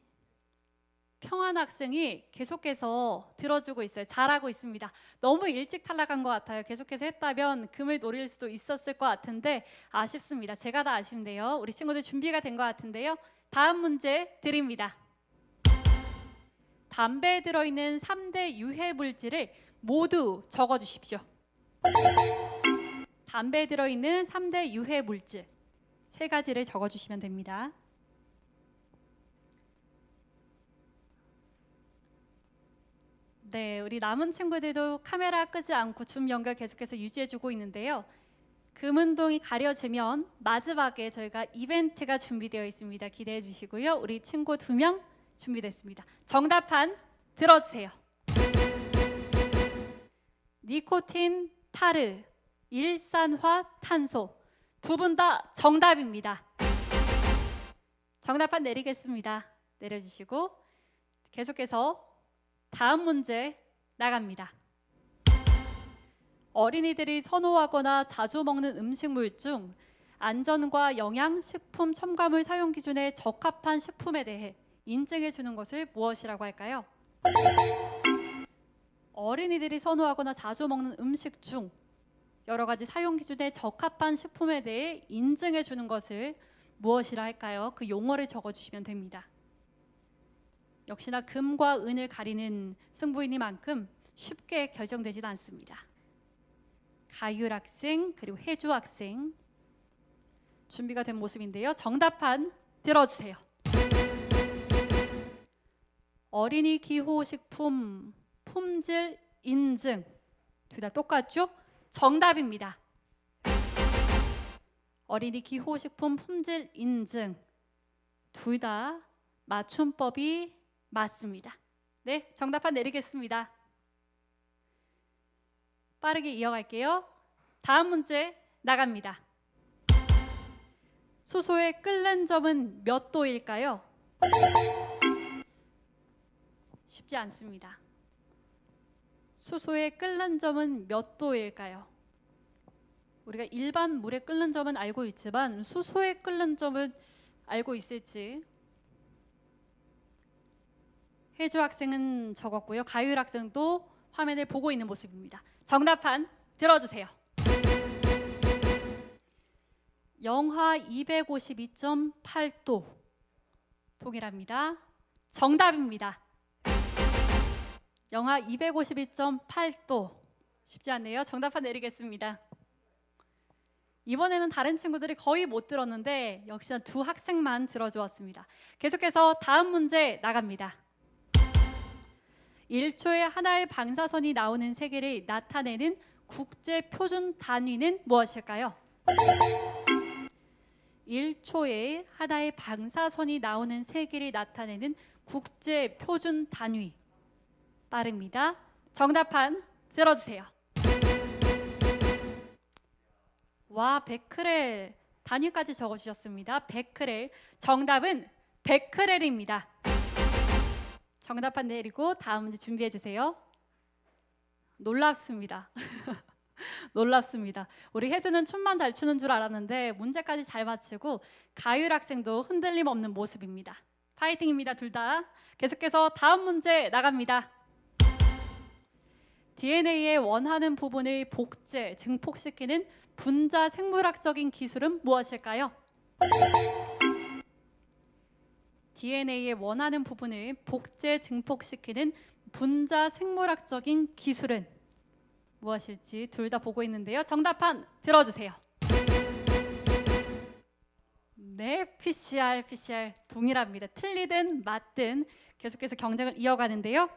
평안 학생이 계속해서 들어주고 있어요. 잘하고 있습니다. 너무 일찍 탈락한 것 같아요. 계속해서 했다면 금을 노릴 수도 있었을 것 같은데 아쉽습니다. 제가 다 아쉽네요. 우리 친구들 준비가 된 것 같은데요. 다음 문제 드립니다. 담배에 들어있는 3대 유해 물질을 모두 적어주십시오. 담배에 들어있는 3대 유해 물질 3가지를 적어주시면 됩니다. 네, 우리 남은 친구들도 카메라 끄지 않고 줌 연결 계속해서 유지해주고 있는데요. 금운동이 가려지면 마지막에 저희가 이벤트가 준비되어 있습니다. 기대해 주시고요. 우리 친구 2명 준비됐습니다. 정답판 들어주세요. 니코틴, 타르, 일산화탄소 두 분 다 정답입니다. 정답판 내리겠습니다. 내려주시고 계속해서 다음 문제 나갑니다. 어린이들이 선호하거나 자주 먹는 음식물 중 안전과 영양, 식품 첨가물 사용 기준에 적합한 식품에 대해 인증해 주는 것을 무엇이라고 할까요? 어린이들이 선호하거나 자주 먹는 음식 중 여러 가지 사용 기준에 적합한 식품에 대해 인증해 주는 것을 무엇이라 할까요? 그 용어를 적어 주시면 됩니다. 역시나 금과 은을 가리는 승부이니만큼 쉽게 결정되지는 않습니다. 가율 학생 그리고 혜주 학생 준비가 된 모습인데요. 정답판 들어주세요. 어린이 기호식품 품질 인증 둘 다 똑같죠? 정답입니다. 어린이 기호식품 품질 인증 둘 다 맞춤법이 맞습니다. 네, 정답판 내리겠습니다. 빠르게 이어갈게요. 다음 문제 나갑니다. 수소의 끓는 점은 몇 도일까요? 쉽지 않습니다. 수소의 끓는 점은 몇 도일까요? 우리가 일반 물에 끓는 점은 알고 있지만 수소의 끓는 점은 알고 있을지. 혜주 학생은 적었고요. 가율 학생도 화면을 보고 있는 모습입니다. 정답판 들어주세요. 영하 252.8도 동일합니다. 정답입니다. 영하 252.8도 쉽지 않네요. 정답판 내리겠습니다. 이번에는 다른 친구들이 거의 못 들었는데 역시나 2 학생만 들어주었습니다. 계속해서 다음 문제 나갑니다. 1초에 하나의 방사선이 나오는 세기를 나타내는 국제 표준 단위는 무엇일까요? 1초에 하나의 방사선이 나오는 세기를 나타내는 국제 표준 단위 빠릅니다. 정답판 들어주세요. 와, 베크렐 단위까지 적어주셨습니다. 베크렐 정답은 베크렐입니다. 정답판 내리고 다음 문제 준비해 주세요. 놀랍습니다. 놀랍습니다. 우리 혜주는 춤만 잘 추는 줄 알았는데 문제까지 잘 맞히고 가율 학생도 흔들림 없는 모습입니다. 파이팅입니다. 둘 다. 계속해서 다음 문제 나갑니다. DNA의 원하는 부분을 복제, 증폭시키는 분자 생물학적인 기술은 무엇일까요? DNA의 원하는 부분을 복제, 증폭시키는 분자 생물학적인 기술은 무엇일지 둘 다 보고 있는데요. 정답판 들어주세요. 네, PCR 동일합니다. 틀리든 맞든 계속해서 경쟁을 이어가는데요.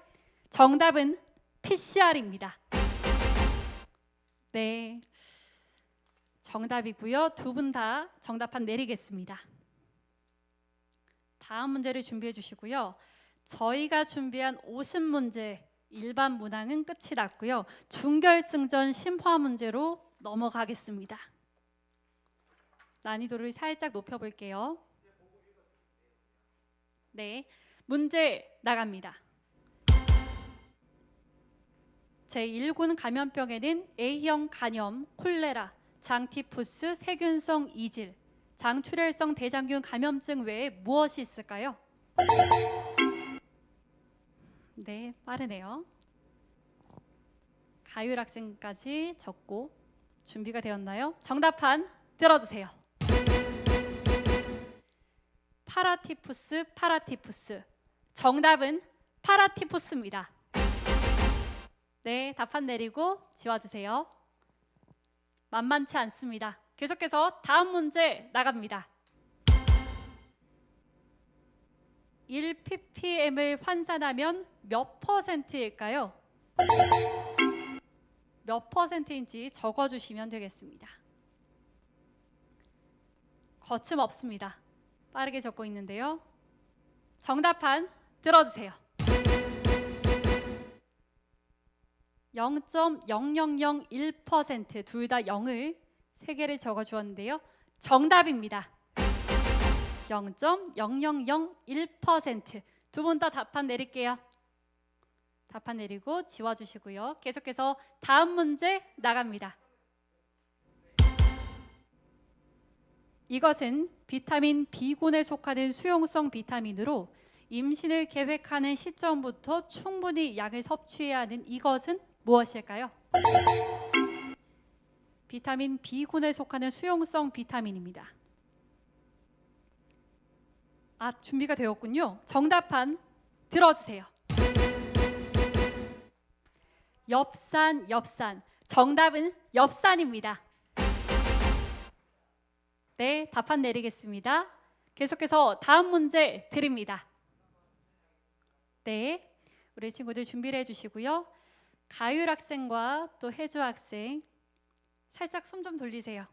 정답은 PCR입니다. 네, 정답이고요. 2분 다 정답판 내리겠습니다. 다음 문제를 준비해 주시고요. 저희가 준비한 50문제 일반 문항은 끝이 났고요. 준결승전 심화 문제로 넘어가겠습니다. 난이도를 살짝 높여볼게요. 네, 문제 나갑니다. 제1군 감염병에는 A형 간염, 콜레라, 장티푸스, 세균성 이질, 장출혈성 대장균 감염증 외에 무엇이 있을까요? 네, 빠르네요. 가율 학생까지 적고 준비가 되었나요? 정답판 들어주세요. 파라티푸스. 정답은 파라티푸스입니다. 네, 답판 내리고 지워주세요. 만만치 않습니다. 계속해서 다음 문제 나갑니다. 1ppm을 환산하면 몇 퍼센트일까요? 몇 퍼센트인지 적어주시면 되겠습니다. 거침없습니다. 빠르게 적고 있는데요. 정답판 들어주세요. 0.0001% 둘 다 0을 세 개를 적어주었는데요. 정답입니다. 0.0001% 두 분 다 답판 내릴게요. 답판 내리고 지워주시고요. 계속해서 다음 문제 나갑니다. 이것은 비타민 B군에 속하는 수용성 비타민으로 임신을 계획하는 시점부터 충분히 약을 섭취해야 하는 이것은 무엇일까요? 비타민 B군에 속하는 수용성 비타민입니다. 준비가 되었군요. 정답판 들어주세요. 엽산. 정답은 엽산입니다. 네, 답판 내리겠습니다. 계속해서 다음 문제 드립니다. 네, 우리 친구들 준비를 해주시고요. 가율 학생과 또 혜주 학생 살짝 손 좀 돌리세요.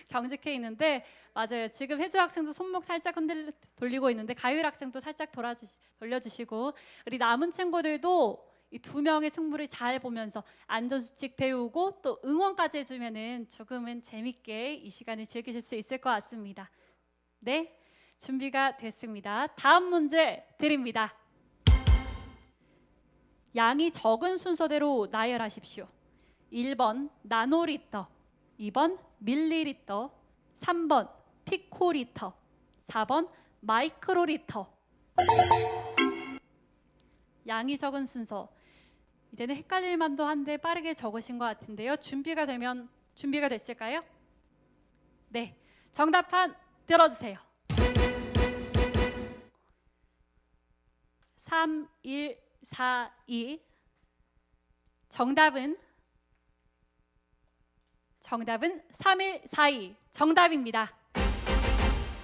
경직해 있는데 맞아요. 지금 혜주 학생도 손목 살짝 돌리고 있는데 가율 학생도 살짝 돌려주시고 우리 남은 친구들도 이 두 명의 승부를 잘 보면서 안전수칙 배우고 또 응원까지 해주면은 조금은 재밌게 이 시간을 즐기실 수 있을 것 같습니다. 네, 준비가 됐습니다. 다음 문제 드립니다. 양이 적은 순서대로 나열하십시오. 1번 나노리터, 2번 밀리리터, 3번 피코리터, 4번 마이크로리터. 양이 적은 순서 이제는 헷갈릴 만도 한데 빠르게 적으신 것 같은데요. 준비가 됐을까요? 네, 정답판 들어주세요. 3, 1, 4, 2. 정답은 3142 정답입니다.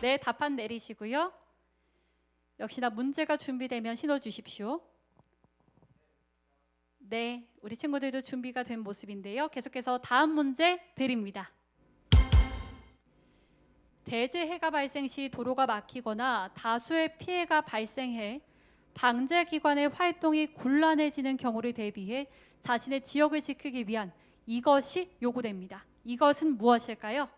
네, 답판 내리시고요. 역시나 문제가 준비되면 신호 주십시오. 네, 우리 친구들도 준비가 된 모습인데요. 계속해서 다음 문제 드립니다. 대재해가 발생 시 도로가 막히거나 다수의 피해가 발생해 방재기관의 활동이 곤란해지는 경우를 대비해 자신의 지역을 지키기 위한 이것이 요구됩니다. 이것은 무엇일까요?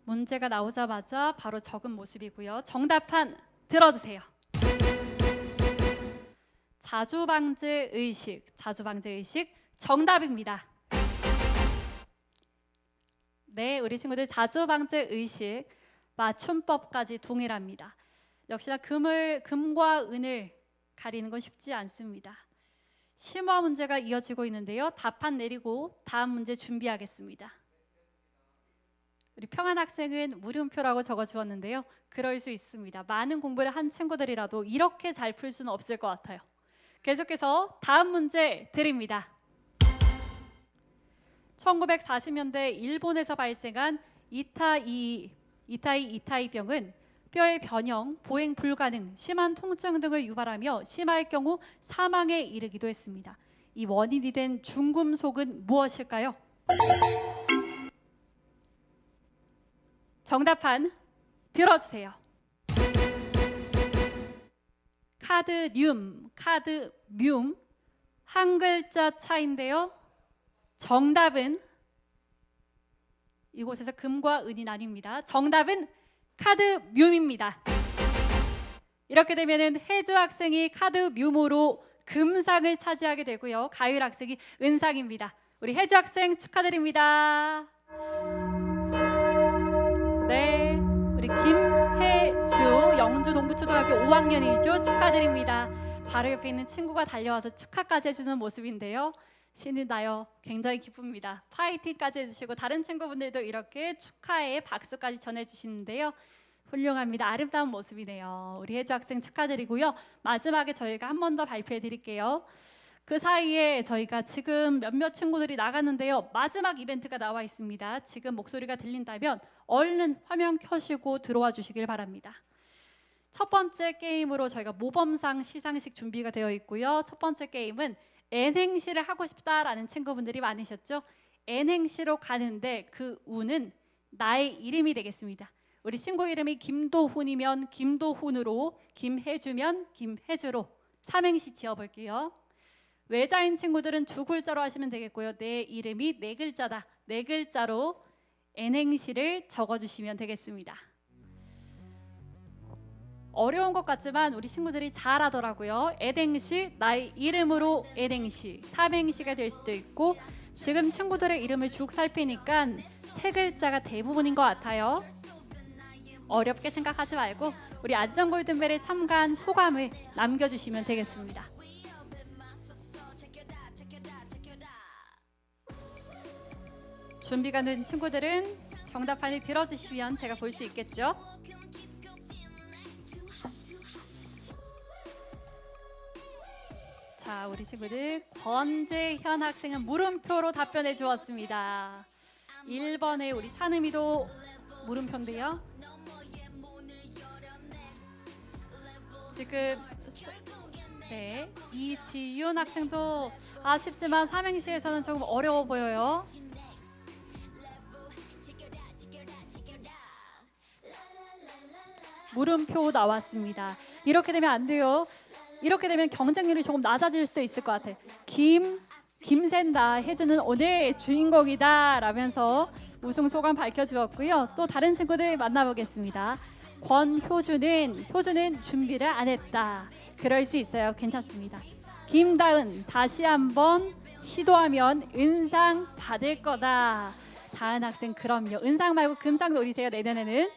문제가 나오자마자 바로 적은 모습이고요. 정답판 들어주세요. 자주방제 의식 정답입니다. 네, 우리 친구들 자주방제 의식 맞춤법까지 동일합니다. 역시나 금과 은을 가리는 건 쉽지 않습니다. 심화 문제가 이어지고 있는데요. 답판 내리고 다음 문제 준비하겠습니다. 우리 평안 학생은 물음표라고 적어주었는데요. 그럴 수 있습니다. 많은 공부를 한 친구들이라도 이렇게 잘 풀 수는 없을 것 같아요. 계속해서 다음 문제 드립니다. 1940년대 일본에서 발생한 이타이병은 뼈의 변형, 보행 불가능, 심한 통증 등을 유발하며 심할 경우 사망에 이르기도 했습니다. 이 원인이 된 중금속은 무엇일까요? 정답판 들어주세요. 카드뮴 한 글자 차인데요. 정답은 이곳에서 금과 은이 나뉩니다. 정답은 카드뮴입니다. 이렇게 되면은 혜주 학생이 카드뮴으로 금상을 차지하게 되고요. 가율 학생이 은상입니다. 우리 혜주 학생 축하드립니다. 네, 우리 김혜주 영주 동부초등학교 5학년이죠. 축하드립니다. 바로 옆에 있는 친구가 달려와서 축하까지 해주는 모습인데요. 신이 나요. 굉장히 기쁩니다. 파이팅까지 해주시고 다른 친구분들도 이렇게 축하의 박수까지 전해주시는데요. 훌륭합니다. 아름다운 모습이네요. 우리 혜주 학생 축하드리고요. 마지막에 저희가 한 번 더 발표해 드릴게요. 그 사이에 저희가 지금 몇몇 친구들이 나갔는데요. 마지막 이벤트가 나와 있습니다. 지금 목소리가 들린다면 얼른 화면 켜시고 들어와 주시길 바랍니다. 첫 번째 게임으로 저희가 모범상 시상식 준비가 되어 있고요. 첫 번째 게임은 N행시를 하고 싶다라는 친구분들이 많으셨죠. N행시로 가는데 그 우는 나의 이름이 되겠습니다. 우리 친구 이름이 김도훈이면 김도훈으로, 김혜주면 김혜주로 삼행시 지어볼게요. 외자인 친구들은 두 글자로 하시면 되겠고요. 내 이름이 네 글자다. 네 글자로 N행시를 적어주시면 되겠습니다. 어려운 것 같지만 우리 친구들이 잘하더라고요. N행시, 나의 이름으로 N행시, 삼행시가 될 수도 있고 지금 친구들의 이름을 쭉 살피니까 세 글자가 대부분인 것 같아요. 어렵게 생각하지 말고 우리 안전 골든벨에 참가한 소감을 남겨주시면 되겠습니다. 준비가 된 친구들은 정답판을 들어주시면 제가 볼 수 있겠죠? 자, 우리 친구들 권재현 학생은 물음표로 답변해 주었습니다. 1번에 우리 산음이도 물음표인데요. 지금 이지윤 학생도 아쉽지만 삼행시에서는 조금 어려워 보여요. 물음표 나왔습니다. 이렇게 되면 안 돼요. 이렇게 되면 경쟁률이 조금 낮아질 수도 있을 것 같아요. 김샌다 해주는 오늘 주인공이다 라면서 우승 소감 밝혀주었고요. 또 다른 친구들 만나보겠습니다. 효주는 준비를 안 했다. 그럴 수 있어요. 괜찮습니다. 김다은 다시 한번 시도하면 은상 받을 거다. 다은 학생 그럼요. 은상 말고 금상 노리세요. 내년에는.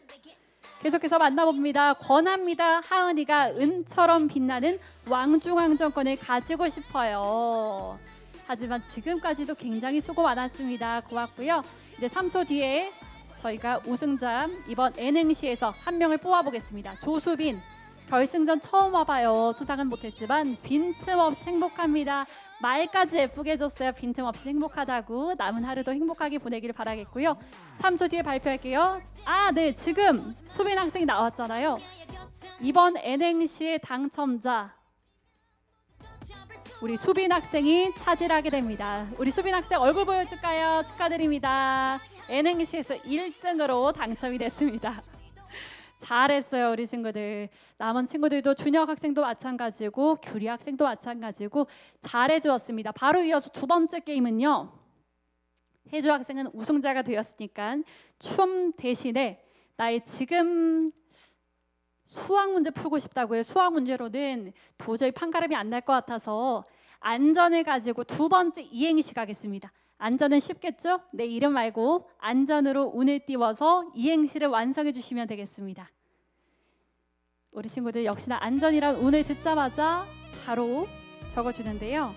계속해서 만나봅니다. 권합니다. 하은이가 은처럼 빛나는 왕중왕정권을 가지고 싶어요. 하지만 지금까지도 굉장히 수고 많았습니다. 고맙고요. 이제 3초 뒤에 저희가 우승자 이번 N행시에서 한 명을 뽑아보겠습니다. 조수빈. 결승전 처음 와봐요. 수상은 못했지만 빈틈없이 행복합니다. 말까지 예쁘게 해줬어요. 빈틈없이 행복하다고. 남은 하루도 행복하게 보내기를 바라겠고요. 3초 뒤에 발표할게요. 네, 지금 수빈 학생이 나왔잖아요. 이번 N행시의 당첨자 우리 수빈 학생이 차지하게 됩니다. 우리 수빈 학생 얼굴 보여줄까요? 축하드립니다. N행시에서 1등으로 당첨이 됐습니다. 잘했어요, 우리 친구들. 남은 친구들도 준혁 학생도 마찬가지고 규리 학생도 마찬가지고 잘해주었습니다. 바로 이어서 두 번째 게임은요. 혜주 학생은 우승자가 되었으니까 춤 대신에 나의 지금 수학 문제 풀고 싶다고요. 수학 문제로는 도저히 판가름이 안 날 것 같아서 안전을 가지고 두 번째 이행시 가겠습니다. 안전은 쉽겠죠? 내 이름 말고 안전으로 운을 띄워서 이행시를 완성해 주시면 되겠습니다. 우리 친구들 역시나 안전이란 운을 듣자마자 바로 적어주는데요.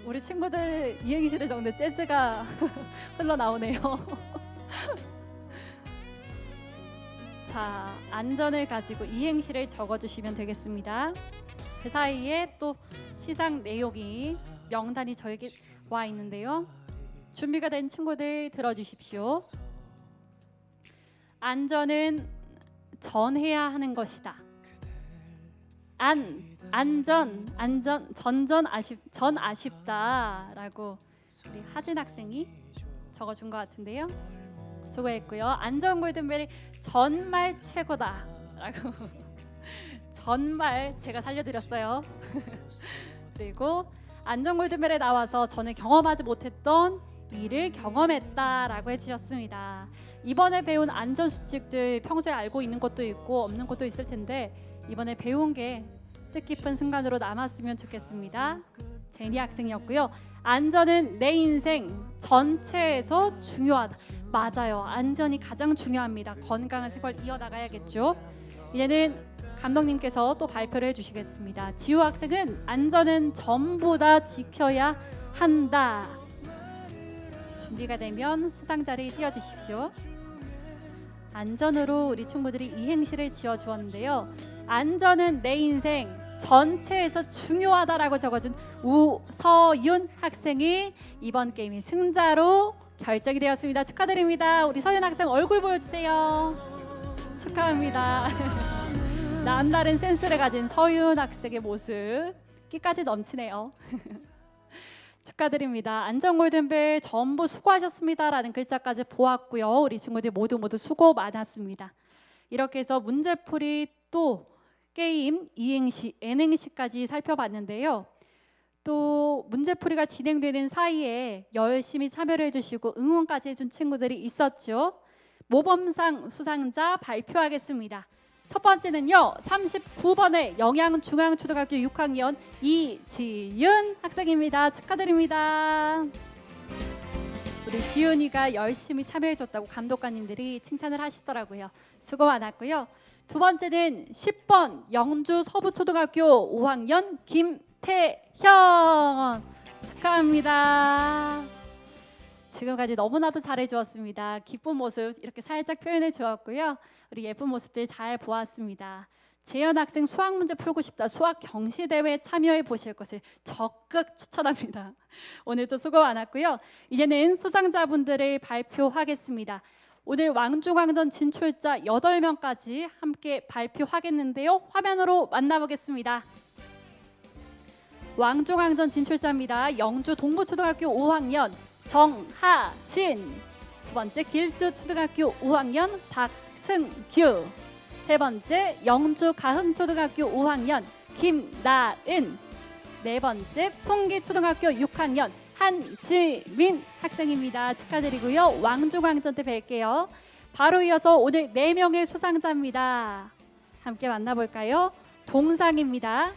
우리 친구들 이행시를 적는데 재즈가 흘러나오네요. 자, 안전을 가지고 이행시를 적어주시면 되겠습니다. 그 사이에 또 시상 내용이 명단이 저에게 와 있는데요. 준비가 된 친구들 들어주십시오. 안전은 전해야 하는 것이다. 전 아쉽다라고 우리 하진 학생이 적어준 것 같은데요. 수고했고요. 안전 골든벨이 정말 최고다라고 전말 제가 살려드렸어요. 그리고 안전 골든벨에 나와서 저는 경험하지 못했던 일을 경험했다라고 해주셨습니다. 이번에 배운 안전 수칙들 평소에 알고 있는 것도 있고 없는 것도 있을 텐데 이번에 배운 게 뜻깊은 순간으로 남았으면 좋겠습니다. 제니 학생이었고요. 안전은 내 인생 전체에서 중요하다. 맞아요. 안전이 가장 중요합니다. 건강한 생활 이어나가야겠죠. 이제는 감독님께서 또 발표를 해주시겠습니다. 지우 학생은 안전은 전부 다 지켜야 한다. 준비가 되면 수상 자리에 띄워주십시오. 안전으로 우리 친구들이 이행시를 지어주었는데요. 안전은 내 인생 전체에서 중요하다라고 적어준 우서윤 학생이 이번 게임의 승자로 결정이 되었습니다. 축하드립니다. 우리 서윤 학생 얼굴 보여주세요. 축하합니다. 남다른 센스를 가진 서윤 학생의 모습 끼까지 넘치네요. 축하드립니다. 안전골든벨 전부 수고하셨습니다라는 글자까지 보았고요. 우리 친구들 모두 수고 많았습니다. 이렇게 해서 문제풀이 또 게임, 이행시, N행시까지 살펴봤는데요. 또 문제풀이가 진행되는 사이에 열심히 참여를 해주시고 응원까지 해준 친구들이 있었죠. 모범상 수상자 발표하겠습니다. 첫 번째는요, 39번의 영양중앙초등학교 6학년 이지윤 학생입니다. 축하드립니다. 우리 지윤이가 열심히 참여해줬다고 감독관님들이 칭찬을 하시더라고요. 수고 많았고요. 두 번째는 10번 영주 서부초등학교 5학년 김태현 축하합니다. 지금까지 너무나도 잘해주었습니다. 기쁜 모습 이렇게 살짝 표현해 주었고요. 우리 예쁜 모습들 잘 보았습니다. 재현 학생 수학 문제 풀고 싶다. 수학 경시 대회 참여해 보실 것을 적극 추천합니다. 오늘도 수고 많았고요. 이제는 수상자분들을 발표하겠습니다. 오늘 왕중왕전 진출자 8명까지 함께 발표하겠는데요. 화면으로 만나보겠습니다. 왕중왕전 진출자입니다. 영주 동부초등학교 5학년 정하진, 두 번째 길주 초등학교 5학년 박승규, 세 번째 영주 가흥초등학교 5학년 김나은, 네 번째 풍기초등학교 6학년 한지민 학생입니다. 축하드리고요. 왕중왕전 때 뵐게요. 바로 이어서 오늘 4명의 수상자입니다. 함께 만나볼까요? 동상입니다.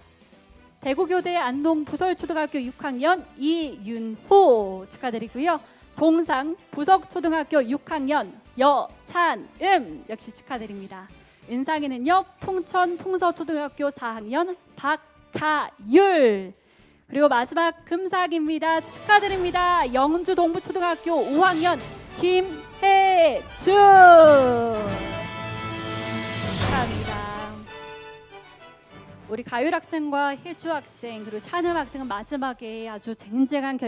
대구교대 안동 부설초등학교 6학년 이윤호 축하드리고요. 동상 부석초등학교 6학년 여찬음 역시 축하드립니다. 은상에는요, 풍천 풍서초등학교 4학년 박가율, 그리고 마지막 금상입니다. 축하드립니다. 영주 동부초등학교 5학년 김혜주 축하합니다. 우리 가율 학생과 혜주 학생 그리고 찬음 학생은 마지막에 아주 쟁쟁한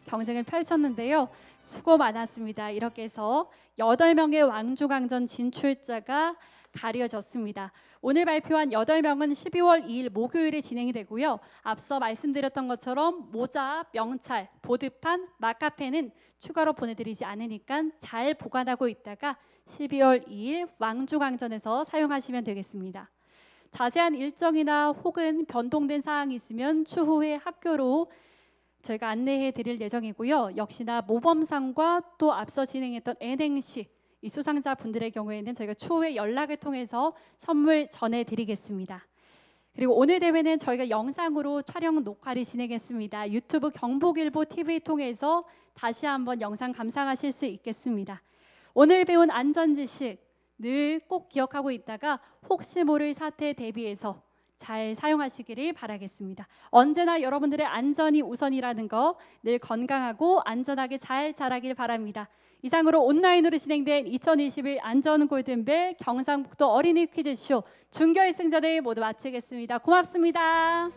경쟁을 펼쳤는데요. 수고 많았습니다. 이렇게 해서 8명의 왕중왕전 진출자가 가려졌습니다. 오늘 발표한 8명은 12월 2일 목요일에 진행이 되고요. 앞서 말씀드렸던 것처럼 모자, 명찰, 보드판, 마카펜은 추가로 보내드리지 않으니까 잘 보관하고 있다가 12월 2일 왕중왕전에서 사용하시면 되겠습니다. 자세한 일정이나 혹은 변동된 사항이 있으면 추후에 학교로 저희가 안내해 드릴 예정이고요. 역시나 모범상과 또 앞서 진행했던 N행시 이 수상자 분들의 경우에는 저희가 추후에 연락을 통해서 선물 전해드리겠습니다. 그리고 오늘 대회는 저희가 영상으로 촬영 녹화를 진행했습니다. 유튜브 경북일보 TV 통해서 다시 한번 영상 감상하실 수 있겠습니다. 오늘 배운 안전지식 늘 꼭 기억하고 있다가 혹시 모를 사태에 대비해서 잘 사용하시기를 바라겠습니다. 언제나 여러분들의 안전이 우선이라는 거 늘 건강하고 안전하게 잘 자라길 바랍니다. 이상으로 온라인으로 진행된 2021 안전골든벨 경상북도 어린이 퀴즈쇼 준결승전을 모두 마치겠습니다. 고맙습니다.